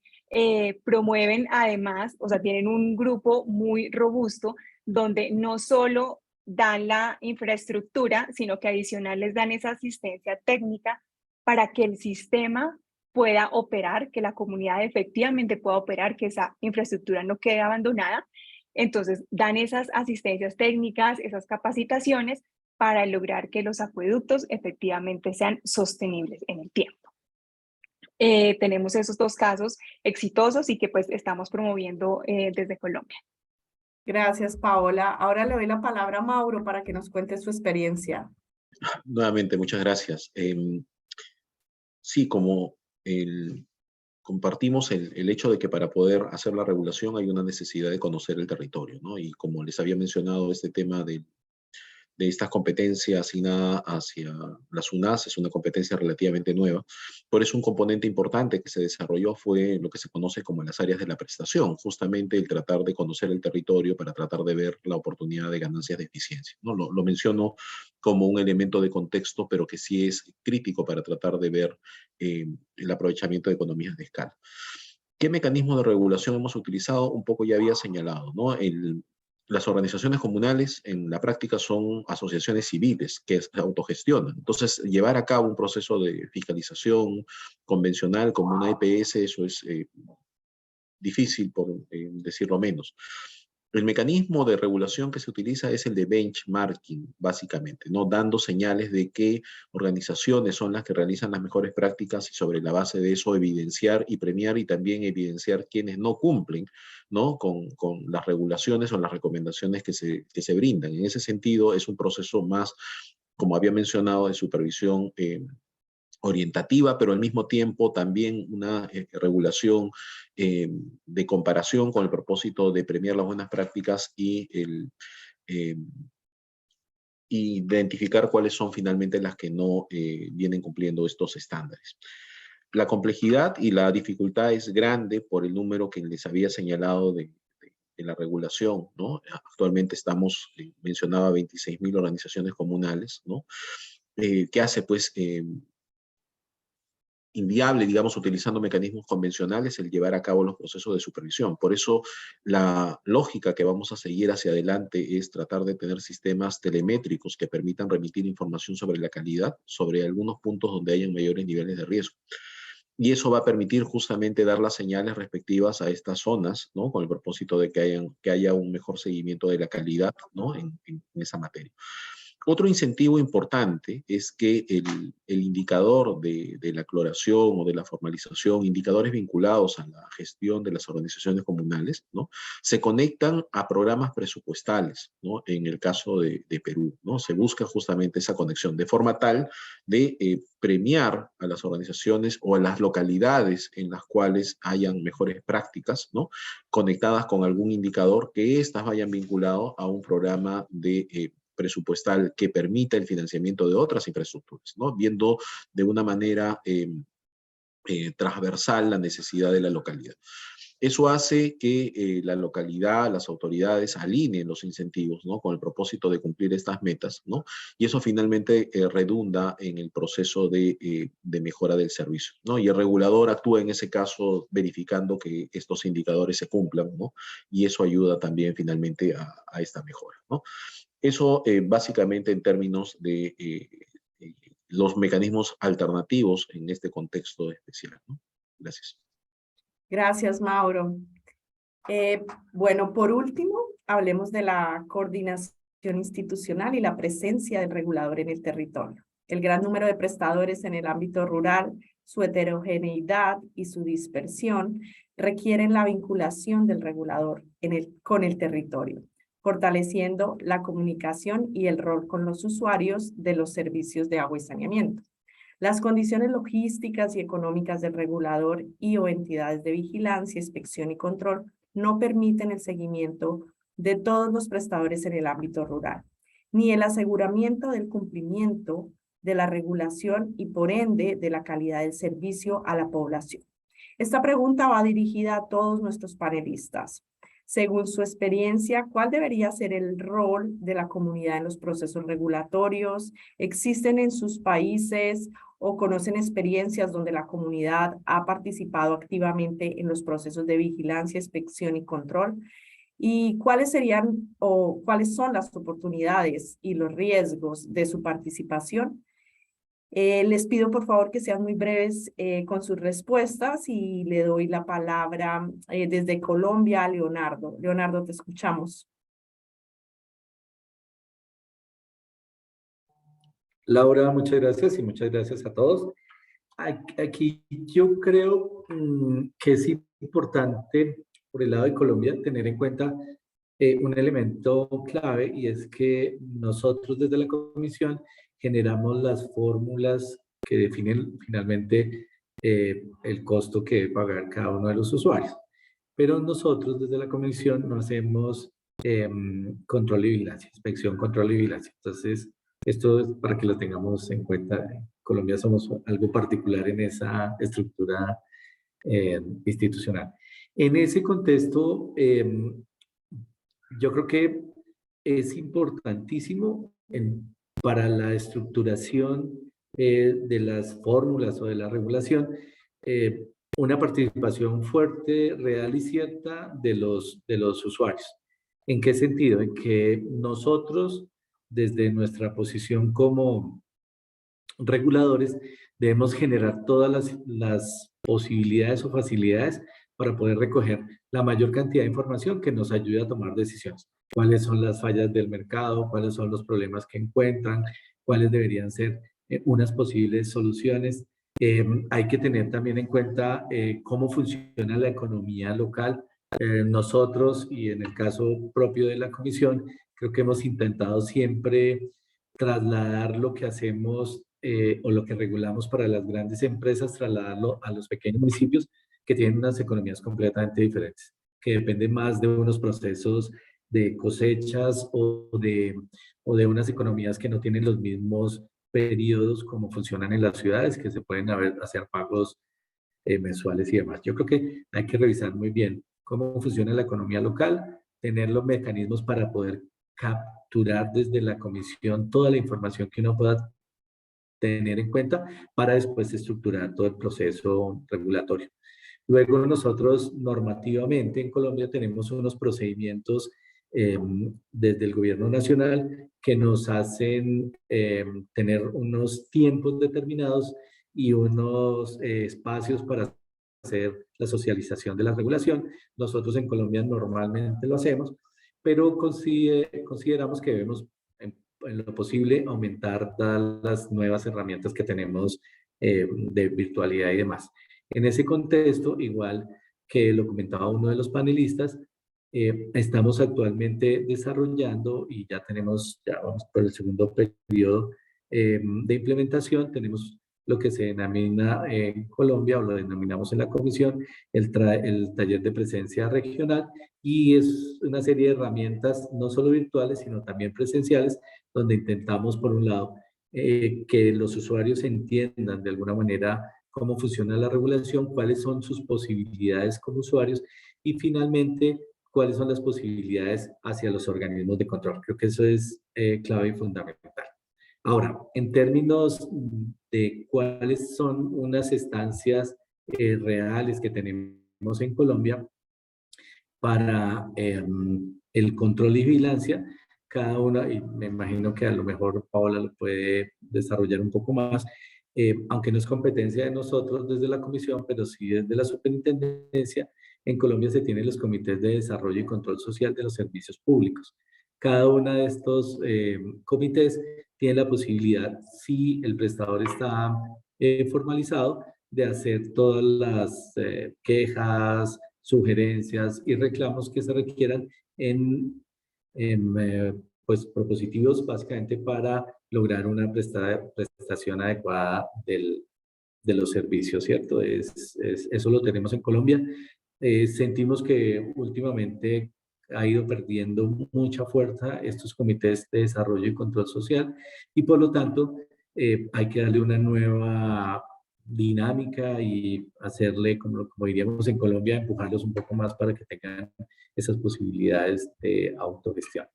promueven además, o sea, tienen un grupo muy robusto donde no solo dan la infraestructura, sino que adicional les dan esa asistencia técnica para que el sistema pueda operar, que la comunidad efectivamente pueda operar, que esa infraestructura no quede abandonada. Entonces, dan esas asistencias técnicas, esas capacitaciones para lograr que los acueductos efectivamente sean sostenibles en el tiempo. Tenemos esos dos casos exitosos y que pues estamos promoviendo desde Colombia. Gracias, Paola. Ahora le doy la palabra a Mauro para que nos cuente su experiencia. Nuevamente, muchas gracias. Sí, como compartimos el hecho de que para poder hacer la regulación hay una necesidad de conocer el territorio, ¿no? Y como les había mencionado, este tema de esta competencia asignada hacia las UNAS es una competencia relativamente nueva. Por eso un componente importante que se desarrolló fue lo que se conoce como las áreas de la prestación, justamente el tratar de conocer el territorio para tratar de ver la oportunidad de ganancias de eficiencia, ¿no? Lo menciono como un elemento de contexto, pero que sí es crítico para tratar de ver el aprovechamiento de economías de escala. ¿Qué mecanismos de regulación hemos utilizado? Un poco ya había señalado, ¿no? Las organizaciones comunales en la práctica son asociaciones civiles que se autogestionan. Entonces, llevar a cabo un proceso de fiscalización convencional como una EPS, eso es difícil, por decirlo menos. El mecanismo de regulación que se utiliza es el de benchmarking, básicamente, ¿no? Dando señales de qué organizaciones son las que realizan las mejores prácticas y sobre la base de eso evidenciar y premiar y también evidenciar quienes no cumplen, ¿no? con las regulaciones o las recomendaciones que se brindan. En ese sentido, es un proceso más, como había mencionado, de supervisión orientativa, pero al mismo tiempo también una regulación de comparación con el propósito de premiar las buenas prácticas y identificar cuáles son finalmente las que no vienen cumpliendo estos estándares. La complejidad y la dificultad es grande por el número que les había señalado de la regulación, ¿no? Actualmente estamos, mencionaba 26.000 organizaciones comunales, ¿no? ¿Qué hace? Pues inviable, digamos, utilizando mecanismos convencionales, el llevar a cabo los procesos de supervisión. Por eso, la lógica que vamos a seguir hacia adelante es tratar de tener sistemas telemétricos que permitan remitir información sobre la calidad, sobre algunos puntos donde hayan mayores niveles de riesgo. Y eso va a permitir justamente dar las señales respectivas a estas zonas, ¿no? Con el propósito de que haya un mejor seguimiento de la calidad, ¿no? en esa materia. Otro incentivo importante es que el indicador de la cloración o de la formalización, indicadores vinculados a la gestión de las organizaciones comunales, ¿no? Se conectan a programas presupuestales, ¿no? En el caso de Perú, ¿no? Se busca justamente esa conexión de forma tal de premiar a las organizaciones o a las localidades en las cuales hayan mejores prácticas, ¿no? Conectadas con algún indicador que éstas vayan vinculados a un programa de presupuestal que permita el financiamiento de otras infraestructuras, ¿no? Viendo de una manera transversal la necesidad de la localidad. Eso hace que la localidad, las autoridades alineen los incentivos, ¿no? Con el propósito de cumplir estas metas, ¿no? Y eso finalmente redunda en el proceso de mejora del servicio, ¿no? Y el regulador actúa en ese caso verificando que estos indicadores se cumplan, ¿no? Y eso ayuda también finalmente a esta mejora, ¿no? Eso básicamente en términos de los mecanismos alternativos en este contexto especial, ¿no? Gracias. Gracias, Mauro. Bueno, por último, hablemos de la coordinación institucional y la presencia del regulador en el territorio. El gran número de prestadores en el ámbito rural, su heterogeneidad y su dispersión requieren la vinculación del regulador con el territorio, fortaleciendo la comunicación y el rol con los usuarios de los servicios de agua y saneamiento. Las condiciones logísticas y económicas del regulador y o entidades de vigilancia, inspección y control no permiten el seguimiento de todos los prestadores en el ámbito rural, ni el aseguramiento del cumplimiento de la regulación y por ende de la calidad del servicio a la población. Esta pregunta va dirigida a todos nuestros panelistas. Según su experiencia, ¿cuál debería ser el rol de la comunidad en los procesos regulatorios? ¿Existen en sus países o conocen experiencias donde la comunidad ha participado activamente en los procesos de vigilancia, inspección y control? ¿Y cuáles serían o cuáles son las oportunidades y los riesgos de su participación? Les pido por favor que sean muy breves con sus respuestas y le doy la palabra desde Colombia a Leonardo. Leonardo, te escuchamos. Laura, muchas gracias y muchas gracias a todos. Aquí yo creo que es importante por el lado de Colombia tener en cuenta un elemento clave y es que nosotros desde la Comisión generamos las fórmulas que definen finalmente el costo que debe pagar cada uno de los usuarios. Pero nosotros desde la Comisión no hacemos control y vigilancia, inspección, control y vigilancia. Entonces, esto es para que lo tengamos en cuenta. En Colombia somos algo particular en esa estructura institucional. En ese contexto, yo creo que es importantísimo para la estructuración de las fórmulas o de la regulación una participación fuerte, real y cierta de los usuarios. ¿En qué sentido? En que nosotros, desde nuestra posición como reguladores, debemos generar todas las posibilidades o facilidades para poder recoger la mayor cantidad de información que nos ayude a tomar decisiones. ¿Cuáles son las fallas del mercado? ¿Cuáles son los problemas que encuentran? ¿Cuáles deberían ser unas posibles soluciones? Hay que tener también en cuenta cómo funciona la economía local. Nosotros, y en el caso propio de la comisión, creo que hemos intentado siempre trasladar lo que hacemos o lo que regulamos para las grandes empresas, trasladarlo a los pequeños municipios que tienen unas economías completamente diferentes, que dependen más de unos procesos de cosechas o de unas economías que no tienen los mismos periodos como funcionan en las ciudades, que se pueden hacer pagos mensuales y demás. Yo creo que hay que revisar muy bien cómo funciona la economía local, tener los mecanismos para poder capturar desde la comisión toda la información que uno pueda tener en cuenta para después estructurar todo el proceso regulatorio. Luego nosotros normativamente en Colombia tenemos unos procedimientos desde el gobierno nacional que nos hacen tener unos tiempos determinados y unos espacios para hacer la socialización de la regulación. Nosotros en Colombia normalmente lo hacemos, pero consideramos que debemos en lo posible aumentar todas las nuevas herramientas que tenemos de virtualidad y demás. En ese contexto, igual que lo comentaba uno de los panelistas, estamos actualmente desarrollando y ya vamos por el segundo periodo de implementación. Tenemos lo que se denomina en Colombia, o lo denominamos en la comisión, el taller de presencia regional, y es una serie de herramientas no solo virtuales, sino también presenciales, donde intentamos, por un lado, que los usuarios entiendan de alguna manera cómo funciona la regulación, cuáles son sus posibilidades como usuarios y finalmente cuáles son las posibilidades hacia los organismos de control. Creo que eso es clave y fundamental. Ahora, en términos de cuáles son unas estancias reales que tenemos en Colombia para el control y vigilancia, cada una, y me imagino que a lo mejor Paola lo puede desarrollar un poco más, aunque no es competencia de nosotros desde la comisión, pero sí desde la superintendencia. En Colombia se tienen los comités de desarrollo y control social de los servicios públicos. Cada uno de estos comités tiene la posibilidad, si el prestador está formalizado, de hacer todas las quejas, sugerencias y reclamos que se requieran pues, propositivos básicamente para lograr una prestación adecuada de los servicios, ¿cierto? Eso lo tenemos en Colombia. Sentimos que últimamente ha ido perdiendo mucha fuerza estos comités de desarrollo y control social y por lo tanto hay que darle una nueva dinámica y hacerle, como diríamos en Colombia, empujarlos un poco más para que tengan esas posibilidades de autogestión.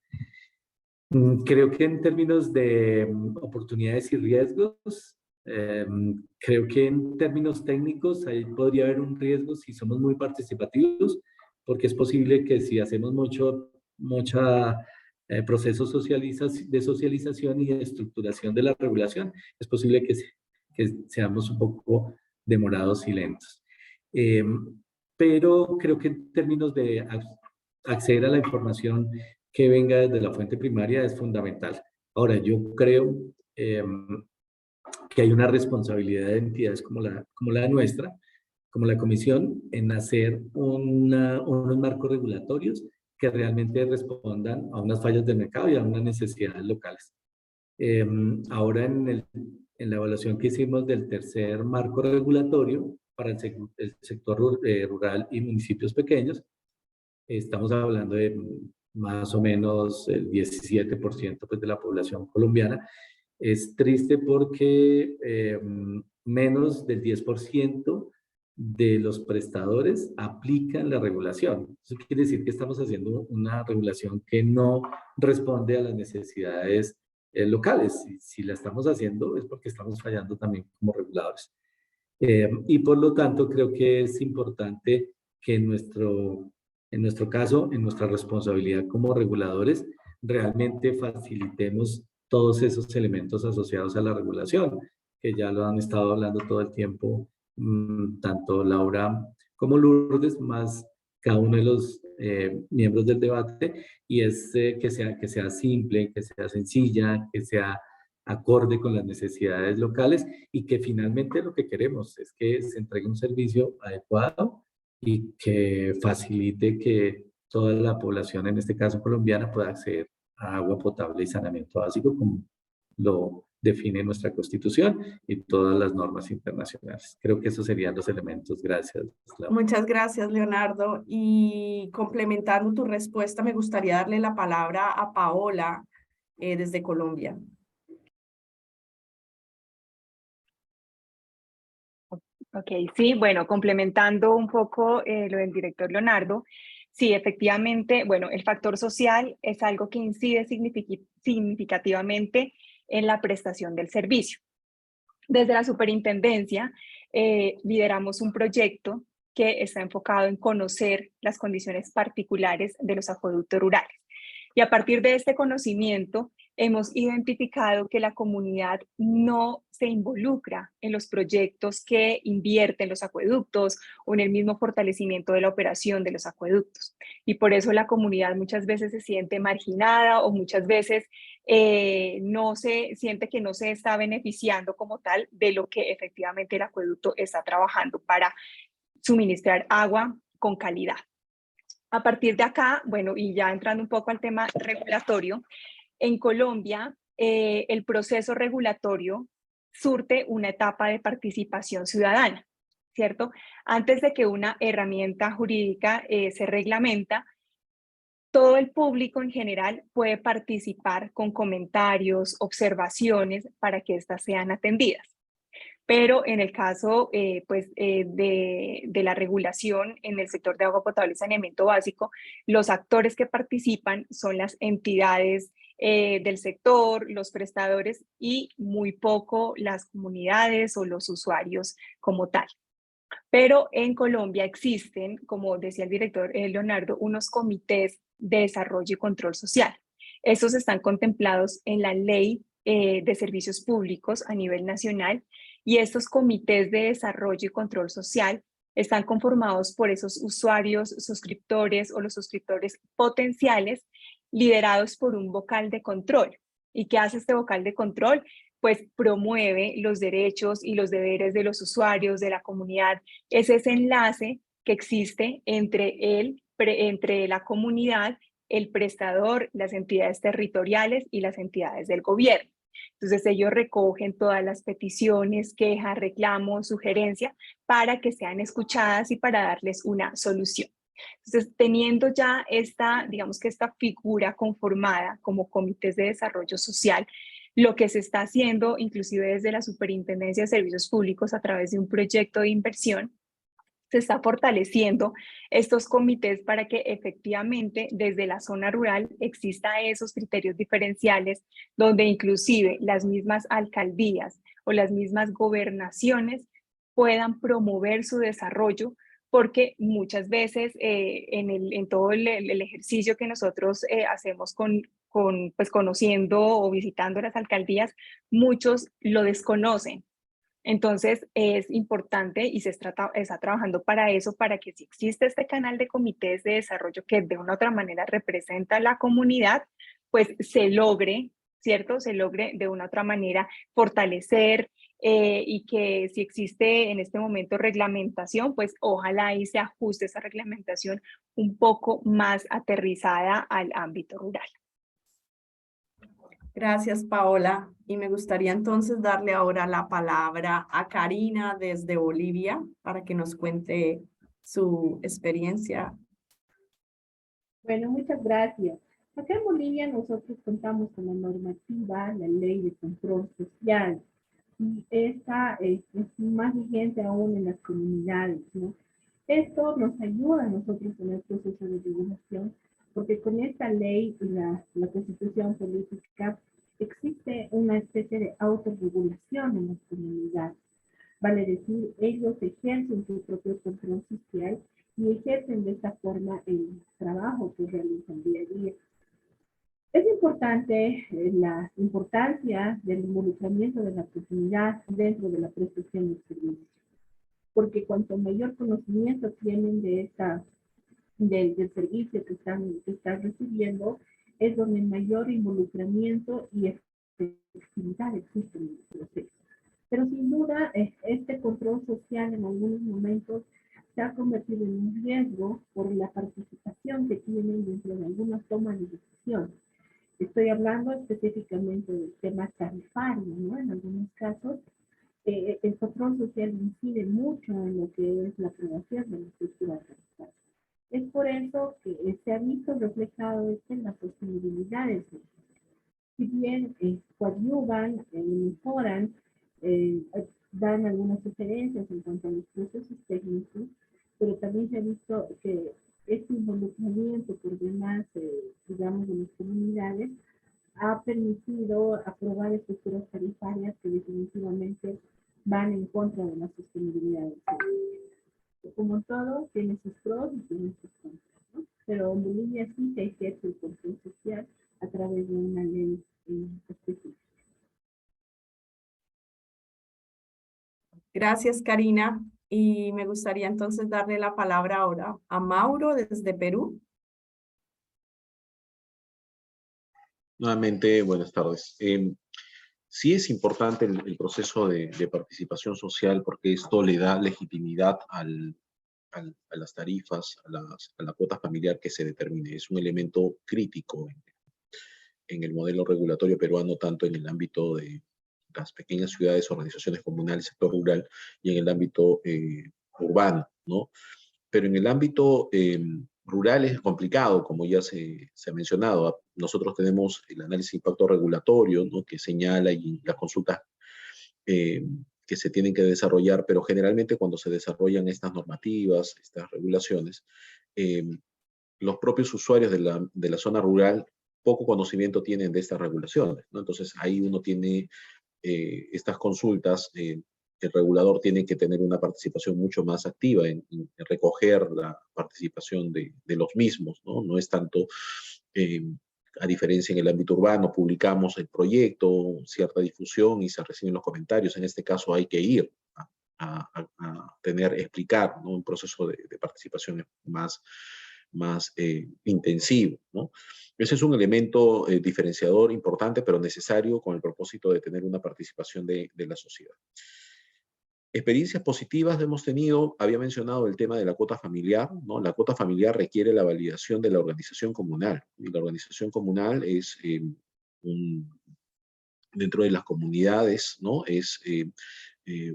Creo que en términos de oportunidades y riesgos, creo que en términos técnicos ahí podría haber un riesgo si somos muy participativos, porque es posible que si hacemos mucha proceso de socialización y de estructuración de la regulación, es posible que seamos un poco demorados y lentos. Pero creo que en términos de acceder a la información que venga desde la fuente primaria es fundamental. Ahora, yo creo que hay una responsabilidad de entidades como la nuestra, como la comisión, en hacer unos marcos regulatorios que realmente respondan a unas fallas del mercado y a unas necesidades locales. Ahora en la evaluación que hicimos del tercer marco regulatorio para el sector rural y municipios pequeños, estamos hablando de más o menos el 17% pues, de la población colombiana. Es triste porque menos del 10% de los prestadores aplican la regulación. Eso quiere decir que estamos haciendo una regulación que no responde a las necesidades locales. Si la estamos haciendo es porque estamos fallando también como reguladores. Y por lo tanto, creo que es importante que en nuestro caso, en nuestra responsabilidad como reguladores, realmente facilitemos todos esos elementos asociados a la regulación, que ya lo han estado hablando todo el tiempo, tanto Laura como Lourdes, más cada uno de los miembros del debate, y es que sea simple, que sea sencilla, que sea acorde con las necesidades locales, y que finalmente lo que queremos es que se entregue un servicio adecuado y que facilite que toda la población, en este caso colombiana, pueda acceder a agua potable y saneamiento básico como lo define nuestra Constitución y todas las normas internacionales. Creo que esos serían los elementos. Gracias, Laura. Muchas gracias, Leonardo. Y complementando tu respuesta, me gustaría darle la palabra a Paola desde Colombia. Ok, sí, bueno, complementando un poco lo del director Leonardo, sí, efectivamente, bueno, el factor social es algo que incide significativamente en la prestación del servicio. Desde la superintendencia lideramos un proyecto que está enfocado en conocer las condiciones particulares de los acueductos rurales. Y a partir de este conocimiento, hemos identificado que la comunidad no se involucra en los proyectos que invierten los acueductos o en el mismo fortalecimiento de la operación de los acueductos. Y por eso la comunidad muchas veces se siente marginada o muchas veces no se siente que no se está beneficiando como tal de lo que efectivamente el acueducto está trabajando para suministrar agua con calidad. A partir de acá, bueno, y ya entrando un poco al tema regulatorio, en Colombia el proceso regulatorio surte una etapa de participación ciudadana, ¿cierto? Antes de que una herramienta jurídica se reglamenta, todo el público en general puede participar con comentarios, observaciones para que éstas sean atendidas. Pero en el caso de la regulación en el sector de agua potable y saneamiento básico, los actores que participan son las entidades del sector, los prestadores y muy poco las comunidades o los usuarios como tal. Pero en Colombia existen, como decía el director Leonardo, unos comités de desarrollo y control social. Estos están contemplados en la Ley de Servicios Públicos a nivel nacional, y estos comités de desarrollo y control social están conformados por esos usuarios, suscriptores o los suscriptores potenciales, liderados por un vocal de control. ¿Y qué hace este vocal de control? Pues promueve los derechos y los deberes de los usuarios, de la comunidad. Es ese enlace que existe entre la comunidad, el prestador, las entidades territoriales y las entidades del gobierno. Entonces ellos recogen todas las peticiones, quejas, reclamos, sugerencias para que sean escuchadas y para darles una solución. Entonces, teniendo ya digamos que esta figura conformada como comités de desarrollo social, lo que se está haciendo, inclusive desde la Superintendencia de Servicios Públicos a través de un proyecto de inversión, se está fortaleciendo estos comités para que efectivamente desde la zona rural exista esos criterios diferenciales donde inclusive las mismas alcaldías o las mismas gobernaciones puedan promover su desarrollo, porque muchas veces en todo el ejercicio que nosotros hacemos pues conociendo o visitando las alcaldías, muchos lo desconocen. Entonces es importante y se está trabajando para eso, para que si existe este canal de comités de desarrollo que de una u otra manera representa a la comunidad, pues se logre, ¿cierto? Se logre de una u otra manera fortalecer y que si existe en este momento reglamentación, pues ojalá ahí se ajuste esa reglamentación un poco más aterrizada al ámbito rural. Gracias, Paola. Y me gustaría entonces darle ahora la palabra a Karina desde Bolivia para que nos cuente su experiencia. Bueno, muchas gracias. Acá en Bolivia nosotros contamos con la normativa, la ley de control social, y esta es más vigente aún en las comunidades, ¿no? Esto nos ayuda a nosotros en el proceso de regulación, porque con esta ley y la Constitución política existe una especie de autorregulación en las comunidades. Vale decir, ellos ejercen su propio control social y ejercen de esta forma el trabajo que realizan día a día. Es importante la importancia del involucramiento de la comunidad dentro de la prestación de servicios, porque cuanto mayor conocimiento tienen del servicio que están recibiendo, es donde mayor involucramiento y efectividad existe en el proceso. Pero sin duda, este control social en algunos momentos se ha convertido en un riesgo por la participación que tienen dentro de algunas tomas de decisión. Estoy hablando específicamente del tema tarifario, ¿no? En algunos casos, el control social incide mucho en lo que es la aprobación de la estructura tarifaria. Es por eso que se ha visto reflejado en las posibilidades. Si bien coadyuvan, mejoran, dan algunas sugerencias en cuanto a los procesos técnicos, pero también se ha visto que este involucramiento por demás, digamos, de las comunidades, ha permitido aprobar estructuras tarifarias que definitivamente van en contra de la sostenibilidad del servicio. Como todo, tiene sus pros y tiene sus contras, ¿no? Pero en Bolivia sí se ejerce el control social a través de una ley específica. Gracias, Karina. Y me gustaría entonces darle la palabra ahora a Mauro desde Perú. Nuevamente, buenas tardes. Sí es importante el proceso de participación social porque esto le da legitimidad a las tarifas, a la cuota familiar que se determine. Es un elemento crítico en el modelo regulatorio peruano, tanto en el ámbito de las pequeñas ciudades, organizaciones comunales, sector rural, y en el ámbito urbano, ¿no? Pero en el ámbito rural es complicado, como ya se ha mencionado. Nosotros tenemos el análisis de impacto regulatorio, ¿no?, que señala, y las consultas que se tienen que desarrollar, pero generalmente cuando se desarrollan estas normativas, estas regulaciones, los propios usuarios de la zona rural poco conocimiento tienen de estas regulaciones, ¿no? Entonces ahí uno tiene estas consultas, el regulador tiene que tener una participación mucho más activa en recoger la participación de los mismos, ¿no? No es tanto, a diferencia en el ámbito urbano, publicamos el proyecto, cierta difusión y se reciben los comentarios. En este caso hay que ir a explicar, ¿no?, un proceso de participación más intensivo, ¿no? Ese es un elemento diferenciador importante, pero necesario con el propósito de tener una participación de la sociedad. Experiencias positivas hemos tenido, había mencionado el tema de la cuota familiar, ¿no? La cuota familiar requiere la validación de la organización comunal, y la organización comunal es dentro de las comunidades, ¿no? Es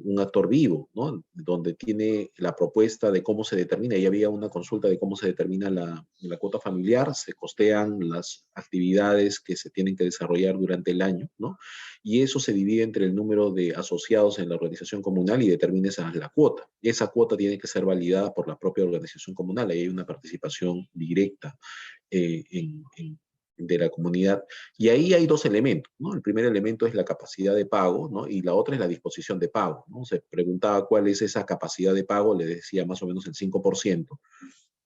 un actor vivo, ¿no?, donde tiene la propuesta de cómo se determina. Y había una consulta de cómo se determina la cuota familiar, se costean las actividades que se tienen que desarrollar durante el año, ¿no? Y eso se divide entre el número de asociados en la organización comunal y determina la cuota. Y esa cuota tiene que ser validada por la propia organización comunal. Ahí hay una participación directa de la comunidad. Y ahí hay dos elementos, ¿no? El primer elemento es la capacidad de pago, ¿no? Y la otra es la disposición de pago, ¿no? Se preguntaba cuál es esa capacidad de pago, le decía más o menos el 5%.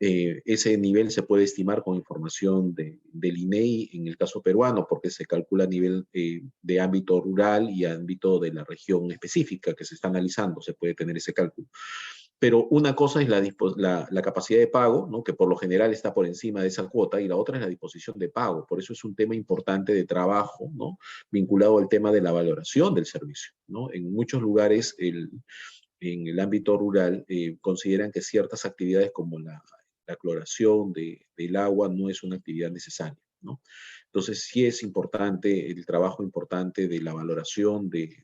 Ese nivel se puede estimar con información del INEI en el caso peruano, porque se calcula a nivel de ámbito rural y ámbito de la región específica que se está analizando, se puede tener ese cálculo. Pero una cosa es la capacidad de pago, ¿no?, que por lo general está por encima de esa cuota, y la otra es la disposición de pago. Por eso es un tema importante de trabajo, ¿no?, vinculado al tema de la valoración del servicio, ¿no? En muchos lugares en el ámbito rural consideran que ciertas actividades como la cloración del agua no es una actividad necesaria, ¿no? Entonces sí es importante el trabajo importante de la valoración del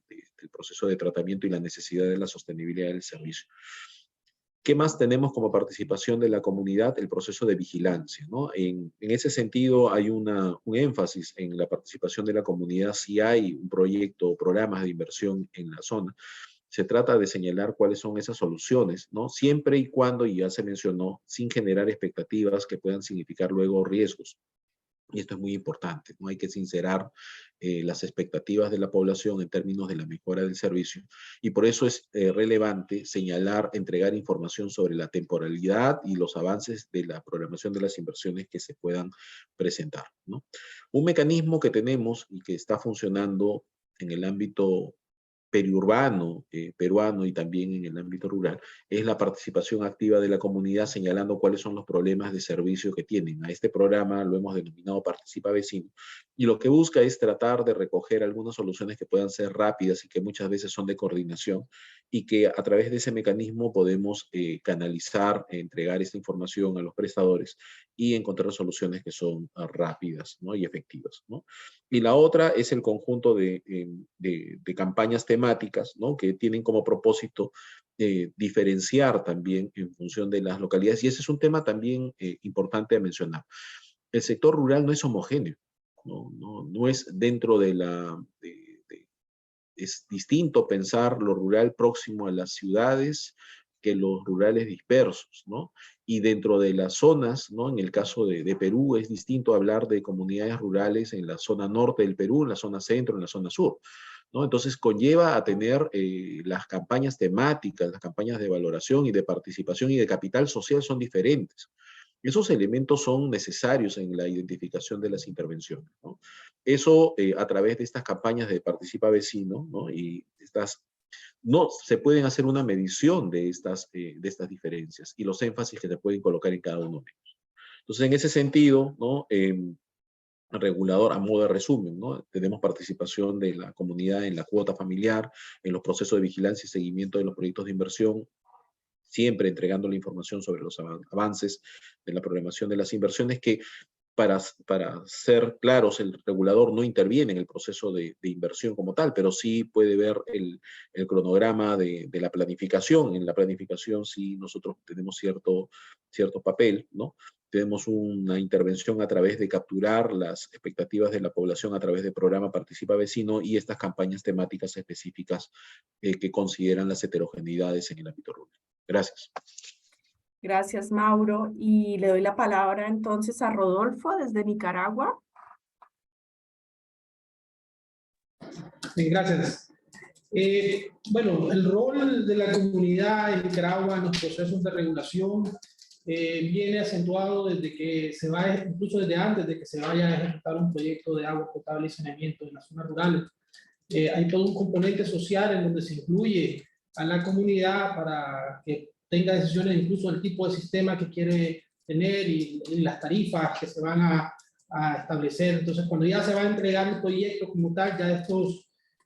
proceso de tratamiento y la necesidad de la sostenibilidad del servicio. ¿Qué más tenemos como participación de la comunidad? El proceso de vigilancia, ¿no? En ese sentido hay un énfasis en la participación de la comunidad. Si hay un proyecto o programas de inversión en la zona, se trata de señalar cuáles son esas soluciones, ¿no? Siempre y cuando, y ya se mencionó, sin generar expectativas que puedan significar luego riesgos. Y esto es muy importante, ¿no? Hay que sincerar las expectativas de la población en términos de la mejora del servicio. Y por eso es relevante señalar, entregar información sobre la temporalidad y los avances de la programación de las inversiones que se puedan presentar, ¿no? Un mecanismo que tenemos y que está funcionando en el ámbito periurbano peruano y también en el ámbito rural, es la participación activa de la comunidad señalando cuáles son los problemas de servicio que tienen. A este programa lo hemos denominado Participa Vecino, y lo que busca es tratar de recoger algunas soluciones que puedan ser rápidas y que muchas veces son de coordinación, y que a través de ese mecanismo podemos canalizar, entregar esta información a los prestadores y encontrar soluciones que son rápidas, ¿no? Y efectivas, ¿no? Y la otra es el conjunto de campañas temáticas, ¿no? Que tienen como propósito diferenciar también en función de las localidades. Y ese es un tema también importante a mencionar. El sector rural no es homogéneo, no es dentro de la... es distinto pensar lo rural próximo a las ciudades que los rurales dispersos, ¿no? Y dentro de las zonas, ¿no? En el caso de Perú es distinto hablar de comunidades rurales en la zona norte del Perú, en la zona centro, en la zona sur, ¿no? Entonces conlleva a tener las campañas temáticas, las campañas de valoración y de participación y de capital social son diferentes. Esos elementos son necesarios en la identificación de las intervenciones, ¿no? Eso a través de estas campañas de Participa Vecino, ¿no? Y estas, no se pueden hacer una medición de estas diferencias y los énfasis que se pueden colocar en cada uno de ellos. Entonces, en ese sentido, ¿no? Regulador, a modo de resumen, ¿no? Tenemos participación de la comunidad en la cuota familiar, en los procesos de vigilancia y seguimiento de los proyectos de inversión, siempre entregando la información sobre los avances de la programación de las inversiones, que para ser claros, el regulador no interviene en el proceso de inversión como tal, pero sí puede ver el cronograma de la planificación. En la planificación sí nosotros tenemos cierto papel, ¿no? Tenemos una intervención a través de capturar las expectativas de la población a través del programa Participa Vecino y estas campañas temáticas específicas que consideran las heterogeneidades en el ámbito rural. Gracias. Gracias, Mauro. Y le doy la palabra entonces a Rodolfo desde Nicaragua. Bien, gracias. Bueno, el rol de la comunidad en Nicaragua en los procesos de regulación viene acentuado desde que se va, incluso desde antes de que se vaya a ejecutar un proyecto de agua potable y saneamiento en las zonas rurales. Hay todo un componente social en donde se incluye a la comunidad para que tenga decisiones incluso del tipo de sistema que quiere tener y las tarifas que se van a establecer. Entonces, cuando ya se va a entregar el proyecto como tal, ya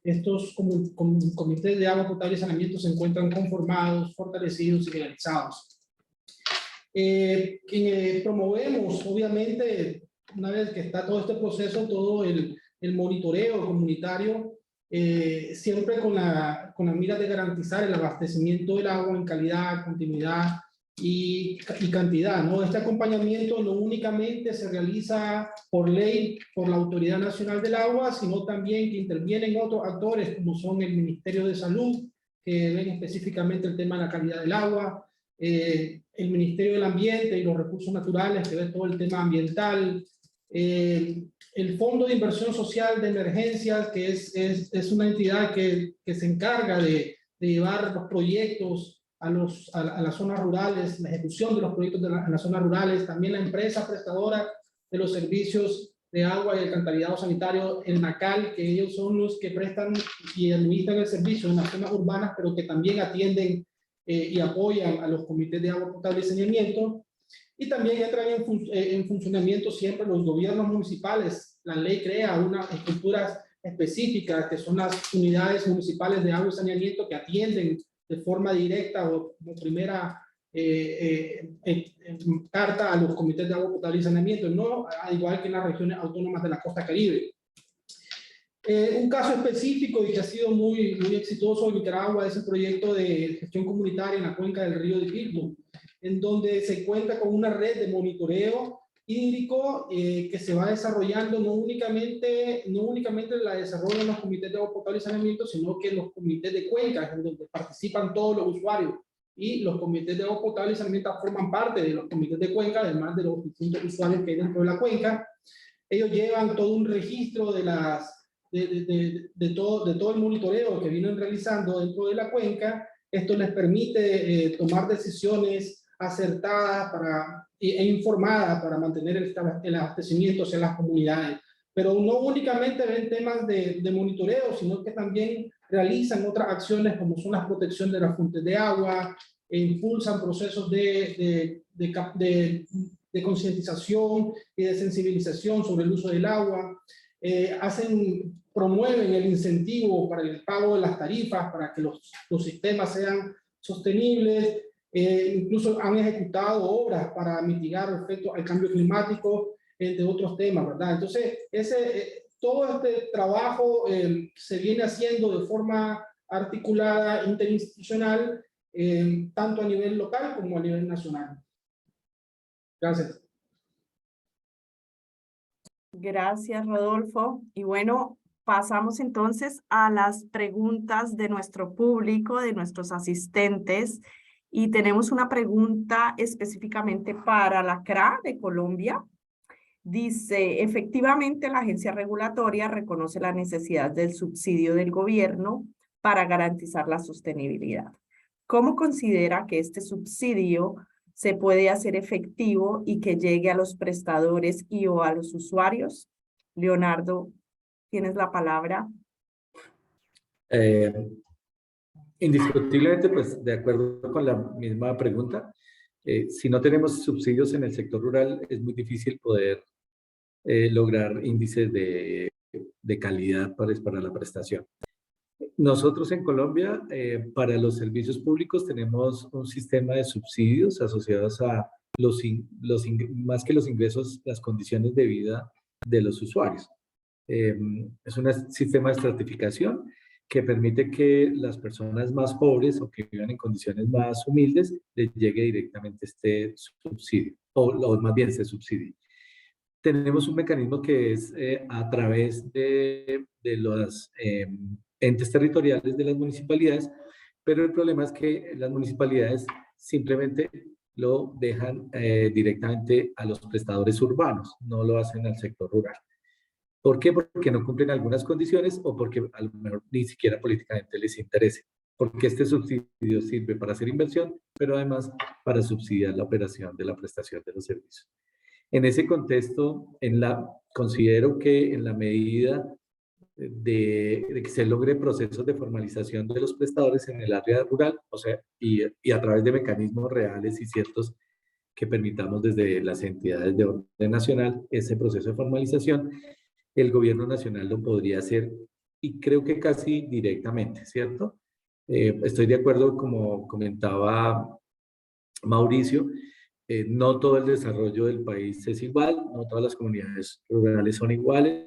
estos comités de agua potable y saneamiento se encuentran conformados, fortalecidos y realizados. Promovemos, obviamente, una vez que está todo este proceso, todo el monitoreo comunitario, siempre con la mira de garantizar el abastecimiento del agua en calidad, continuidad y cantidad, ¿no? Este acompañamiento no únicamente se realiza por ley, por la Autoridad Nacional del Agua, sino también que intervienen otros actores como son el Ministerio de Salud, que ven específicamente el tema de la calidad del agua, el Ministerio del Ambiente y los Recursos Naturales, que ve todo el tema ambiental, el Fondo de Inversión Social de Emergencias, que es una entidad que se encarga de llevar los proyectos a las zonas rurales, la ejecución de los proyectos en las zonas rurales, también la empresa prestadora de los servicios de agua y alcantarillado sanitario, el NACAL, que ellos son los que prestan y administran el servicio en las zonas urbanas, pero que también atienden y apoyan a los comités de agua potable y saneamiento. Y también entran en funcionamiento siempre los gobiernos municipales. La ley crea unas estructuras específicas que son las unidades municipales de agua y saneamiento que atienden de forma directa o como primera carta a los comités de agua potable y saneamiento, no al igual que en las regiones autónomas de la costa Caribe. Un caso específico y que ha sido muy exitoso en Nicaragua es el proyecto de gestión comunitaria en la cuenca del río Diquirto, en donde se cuenta con una red de monitoreo hídrico que se va desarrollando no únicamente la desarrollan los comités de agua potable y saneamiento, sino que los comités de cuencas, en donde participan todos los usuarios, y los comités de agua potable y saneamiento forman parte de los comités de cuenca, además de los distintos usuarios que hay dentro de la cuenca. Ellos llevan todo un registro de las de todo el monitoreo que vienen realizando dentro de la cuenca, esto les permite tomar decisiones acertadas e informadas para mantener el abastecimiento en las comunidades. Pero no únicamente ven temas de monitoreo, sino que también realizan otras acciones como son la protección de las fuentes de agua, e impulsan procesos de concientización y de sensibilización sobre el uso del agua, promueven el incentivo para el pago de las tarifas para que los sistemas sean sostenibles, incluso han ejecutado obras para mitigar efectos al cambio climático, entre otros temas, ¿verdad? Entonces, todo este trabajo se viene haciendo de forma articulada, interinstitucional, tanto a nivel local como a nivel nacional. Gracias. Gracias, Rodolfo. Y bueno, pasamos entonces a las preguntas de nuestro público, de nuestros asistentes. Y tenemos una pregunta específicamente para la CRA de Colombia. Dice, efectivamente, la agencia regulatoria reconoce la necesidad del subsidio del gobierno para garantizar la sostenibilidad. ¿Cómo considera que este subsidio se puede hacer efectivo y que llegue a los prestadores y o a los usuarios? Leonardo, tienes la palabra. Indiscutiblemente, pues de acuerdo con la misma pregunta, si no tenemos subsidios en el sector rural, es muy difícil poder lograr índices de calidad para la prestación. Nosotros en Colombia, para los servicios públicos, tenemos un sistema de subsidios asociados a más que los ingresos, las condiciones de vida de los usuarios. Es un sistema de estratificación que permite que las personas más pobres o que vivan en condiciones más humildes les llegue directamente este subsidio, o más bien este subsidio. Tenemos un mecanismo que es a través de los entes territoriales de las municipalidades, pero el problema es que las municipalidades simplemente lo dejan directamente a los prestadores urbanos, no lo hacen al sector rural. ¿Por qué? Porque no cumplen algunas condiciones o porque a lo mejor ni siquiera políticamente les interese. Porque este subsidio sirve para hacer inversión, pero además para subsidiar la operación de la prestación de los servicios. En ese contexto, considero que en la medida de que se logre procesos de formalización de los prestadores en el área rural, o sea, y a través de mecanismos reales y ciertos que permitamos desde las entidades de orden nacional ese proceso de formalización, el gobierno nacional lo podría hacer y creo que casi directamente, ¿cierto? Estoy de acuerdo, como comentaba Mauricio, no todo el desarrollo del país es igual, no todas las comunidades rurales son iguales.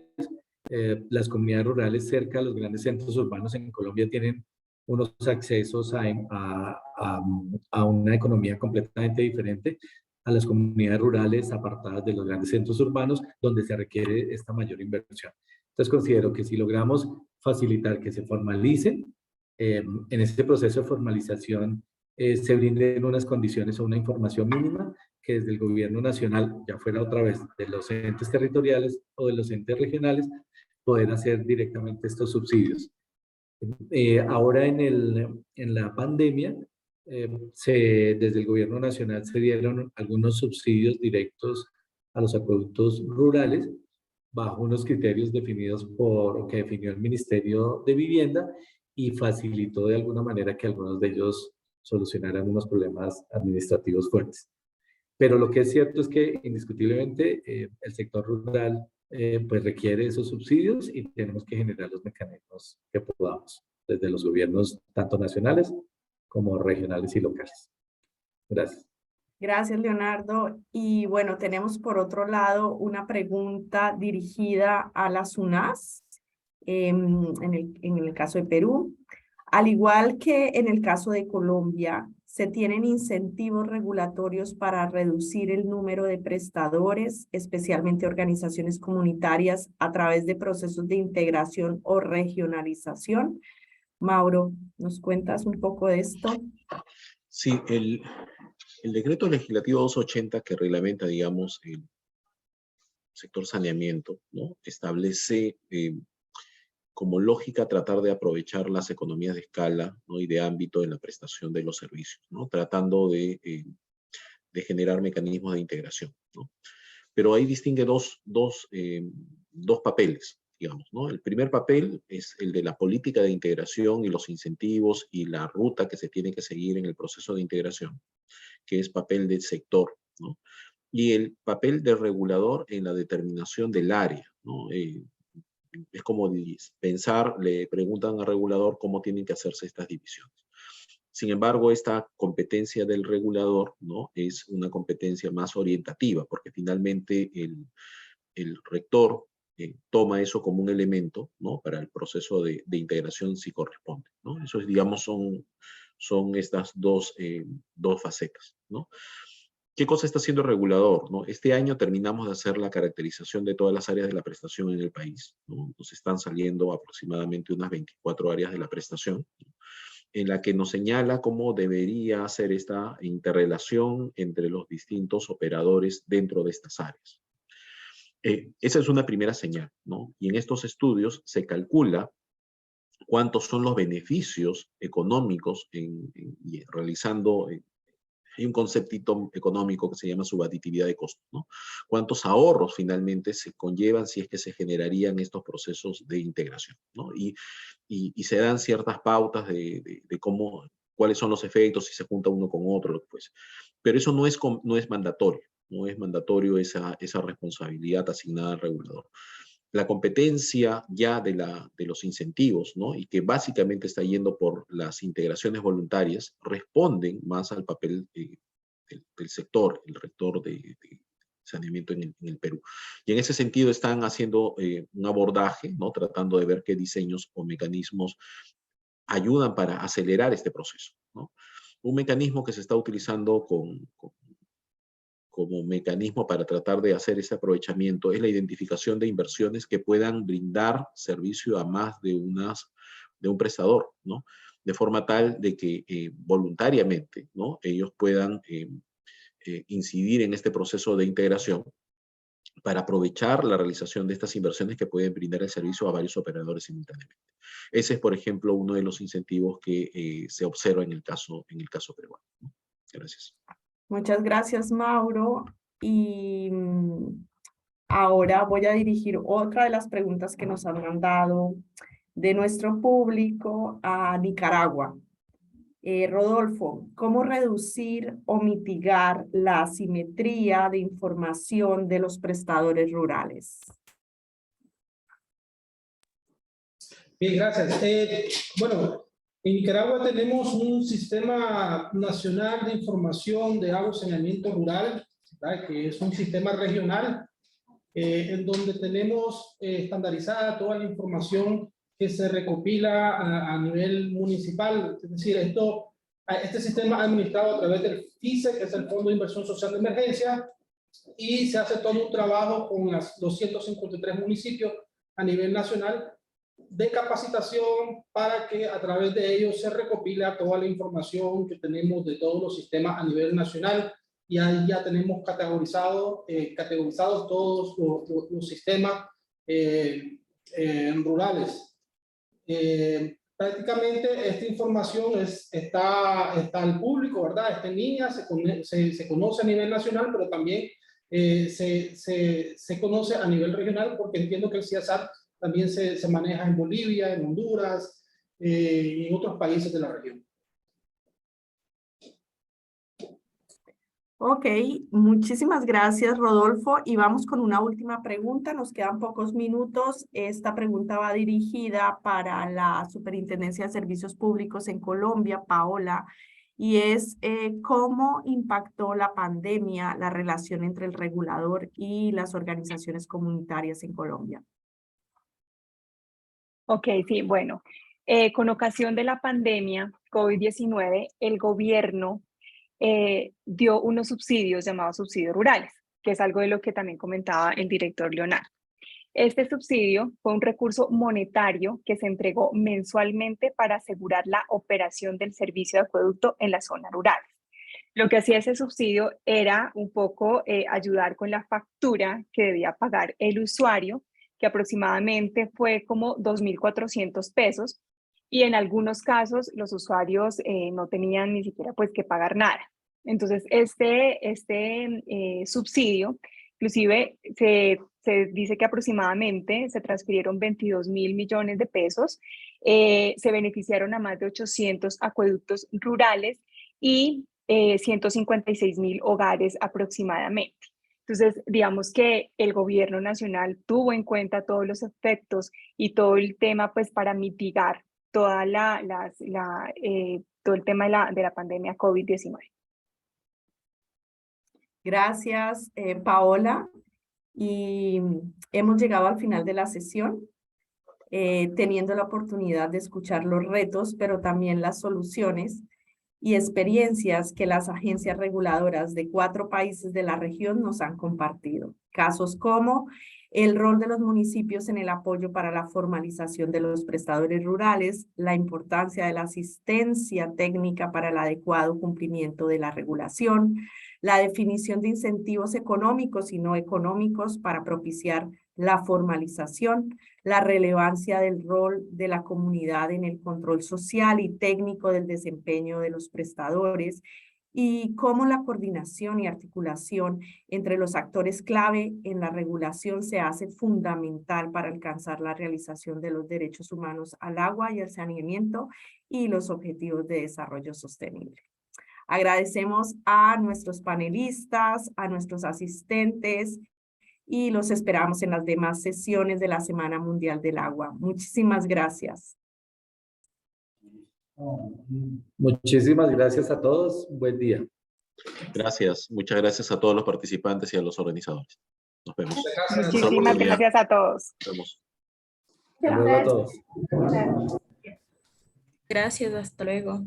Las comunidades rurales cerca de los grandes centros urbanos en Colombia tienen unos accesos a una economía completamente diferente a las comunidades rurales apartadas de los grandes centros urbanos donde se requiere esta mayor inversión. Entonces considero que si logramos facilitar que se formalicen, en este proceso de formalización se brinden unas condiciones o una información mínima que desde el gobierno nacional, ya fuera otra vez de los entes territoriales o de los entes regionales, poder hacer directamente estos subsidios. Ahora en la pandemia, desde el gobierno nacional se dieron algunos subsidios directos a los acueductos rurales bajo unos criterios definidos que definió el Ministerio de Vivienda y facilitó de alguna manera que algunos de ellos solucionaran unos problemas administrativos fuertes. Pero lo que es cierto es que indiscutiblemente el sector rural pues requiere esos subsidios y tenemos que generar los mecanismos que podamos desde los gobiernos tanto nacionales como regionales y locales. Gracias. Gracias, Leonardo. Y bueno, tenemos por otro lado una pregunta dirigida a la SUNAS en el caso de Perú. Al igual que en el caso de Colombia, se tienen incentivos regulatorios para reducir el número de prestadores, especialmente organizaciones comunitarias, a través de procesos de integración o regionalización. Mauro, ¿nos cuentas un poco de esto? Sí, el decreto legislativo 280 que reglamenta, digamos, el sector saneamiento, ¿no? Establece como lógica tratar de aprovechar las economías de escala, ¿no? Y de ámbito en la prestación de los servicios, ¿no? Tratando de generar mecanismos de integración, ¿no? Pero ahí distingue dos papeles, digamos, ¿no? El primer papel es el de la política de integración y los incentivos y la ruta que se tiene que seguir en el proceso de integración, que es papel del sector, ¿no? Y el papel del regulador en la determinación del área, ¿no? Es como pensar, le preguntan al regulador cómo tienen que hacerse estas divisiones. Sin embargo, esta competencia del regulador, ¿no? Es una competencia más orientativa, porque finalmente el rector toma eso como un elemento, ¿no? Para el proceso de integración si corresponde, ¿no? Eso es, digamos, son estas dos facetas, ¿no? ¿Qué cosa está haciendo el regulador, ¿no? Este año terminamos de hacer la caracterización de todas las áreas de la prestación en el país, ¿no? Nos están saliendo aproximadamente unas 24 áreas de la prestación, ¿no? En la que nos señala cómo debería ser esta interrelación entre los distintos operadores dentro de estas áreas. Esa es una primera señal, ¿no? Y en estos estudios se calcula cuántos son los beneficios económicos realizando. Hay un conceptito económico que se llama subaditividad de costos, ¿no? ¿Cuántos ahorros finalmente se conllevan si es que se generarían estos procesos de integración, ¿no? Y se dan ciertas pautas de cuáles son los efectos si se junta uno con otro, lo que fuese. Pero eso no es mandatorio, no es mandatorio esa responsabilidad asignada al regulador. La competencia ya de los incentivos, ¿no? Y que básicamente está yendo por las integraciones voluntarias, responden más al papel del sector, el rector de saneamiento en el Perú. Y en ese sentido están haciendo un abordaje, ¿no? Tratando de ver qué diseños o mecanismos ayudan para acelerar este proceso, ¿no? Un mecanismo que se está utilizando como mecanismo para tratar de hacer ese aprovechamiento es la identificación de inversiones que puedan brindar servicio a más de un prestador, ¿no? De forma tal de que voluntariamente, ¿no? Ellos puedan incidir en este proceso de integración para aprovechar la realización de estas inversiones que pueden brindar el servicio a varios operadores simultáneamente. Ese es, por ejemplo, uno de los incentivos que se observa en el caso peruano, ¿no? Gracias. Muchas gracias, Mauro. Y ahora voy a dirigir otra de las preguntas que nos han mandado de nuestro público a Nicaragua. Rodolfo, ¿cómo reducir o mitigar la asimetría de información de los prestadores rurales? Bien, gracias. Bueno, en Nicaragua tenemos un sistema nacional de información de agua y saneamiento rural, ¿verdad? Que es un sistema regional en donde tenemos estandarizada toda la información que se recopila a nivel municipal. Es decir, este sistema es administrado a través del FISE, que es el Fondo de Inversión Social de Emergencia, y se hace todo un trabajo con los 153 municipios a nivel nacional de capacitación para que a través de ellos se recopila toda la información que tenemos de todos los sistemas a nivel nacional. Y ahí ya tenemos categorizados todos los sistemas rurales. Prácticamente esta información está al público, ¿verdad? Está en línea, se conoce a nivel nacional, pero también se conoce a nivel regional, porque entiendo que el CIASAT también se maneja en Bolivia, en Honduras y en otros países de la región. Ok, muchísimas gracias, Rodolfo. Y vamos con una última pregunta. Nos quedan pocos minutos. Esta pregunta va dirigida para la Superintendencia de Servicios Públicos en Colombia, Paola, y es ¿cómo impactó la pandemia la relación entre el regulador y las organizaciones comunitarias en Colombia? Ok, sí, bueno, con ocasión de la pandemia COVID-19, el gobierno dio unos subsidios llamados subsidios rurales, que es algo de lo que también comentaba el director Leonardo. Este subsidio fue un recurso monetario que se entregó mensualmente para asegurar la operación del servicio de acueducto en las zonas rurales. Lo que hacía ese subsidio era un poco ayudar con la factura que debía pagar el usuario, que aproximadamente fue como 2.400 pesos, y en algunos casos los usuarios no tenían ni siquiera pues que pagar nada. Entonces, este subsidio, inclusive se dice que aproximadamente se transfirieron 22.000 millones de pesos, se beneficiaron a más de 800 acueductos rurales y 156.000 hogares aproximadamente. Entonces, digamos que el gobierno nacional tuvo en cuenta todos los efectos y todo el tema pues para mitigar toda todo el tema de la pandemia COVID-19. Gracias, Paola. Y hemos llegado al final de la sesión, teniendo la oportunidad de escuchar los retos, pero también las soluciones y experiencias que las agencias reguladoras de 4 países de la región nos han compartido. Casos como el rol de los municipios en el apoyo para la formalización de los prestadores rurales, la importancia de la asistencia técnica para el adecuado cumplimiento de la regulación, la definición de incentivos económicos y no económicos para propiciar la formalización, la relevancia del rol de la comunidad en el control social y técnico del desempeño de los prestadores, y cómo la coordinación y articulación entre los actores clave en la regulación se hace fundamental para alcanzar la realización de los derechos humanos al agua y al saneamiento y los objetivos de desarrollo sostenible. Agradecemos a nuestros panelistas, a nuestros asistentes, y los esperamos en las demás sesiones de la Semana Mundial del Agua. Muchísimas gracias. Muchísimas gracias a todos. Buen día. Gracias. Muchas gracias a todos los participantes y a los organizadores. Nos vemos. Gracias. Muchísimas gracias a todos. Nos vemos. Hasta luego a todos. Gracias, hasta luego.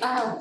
Ah,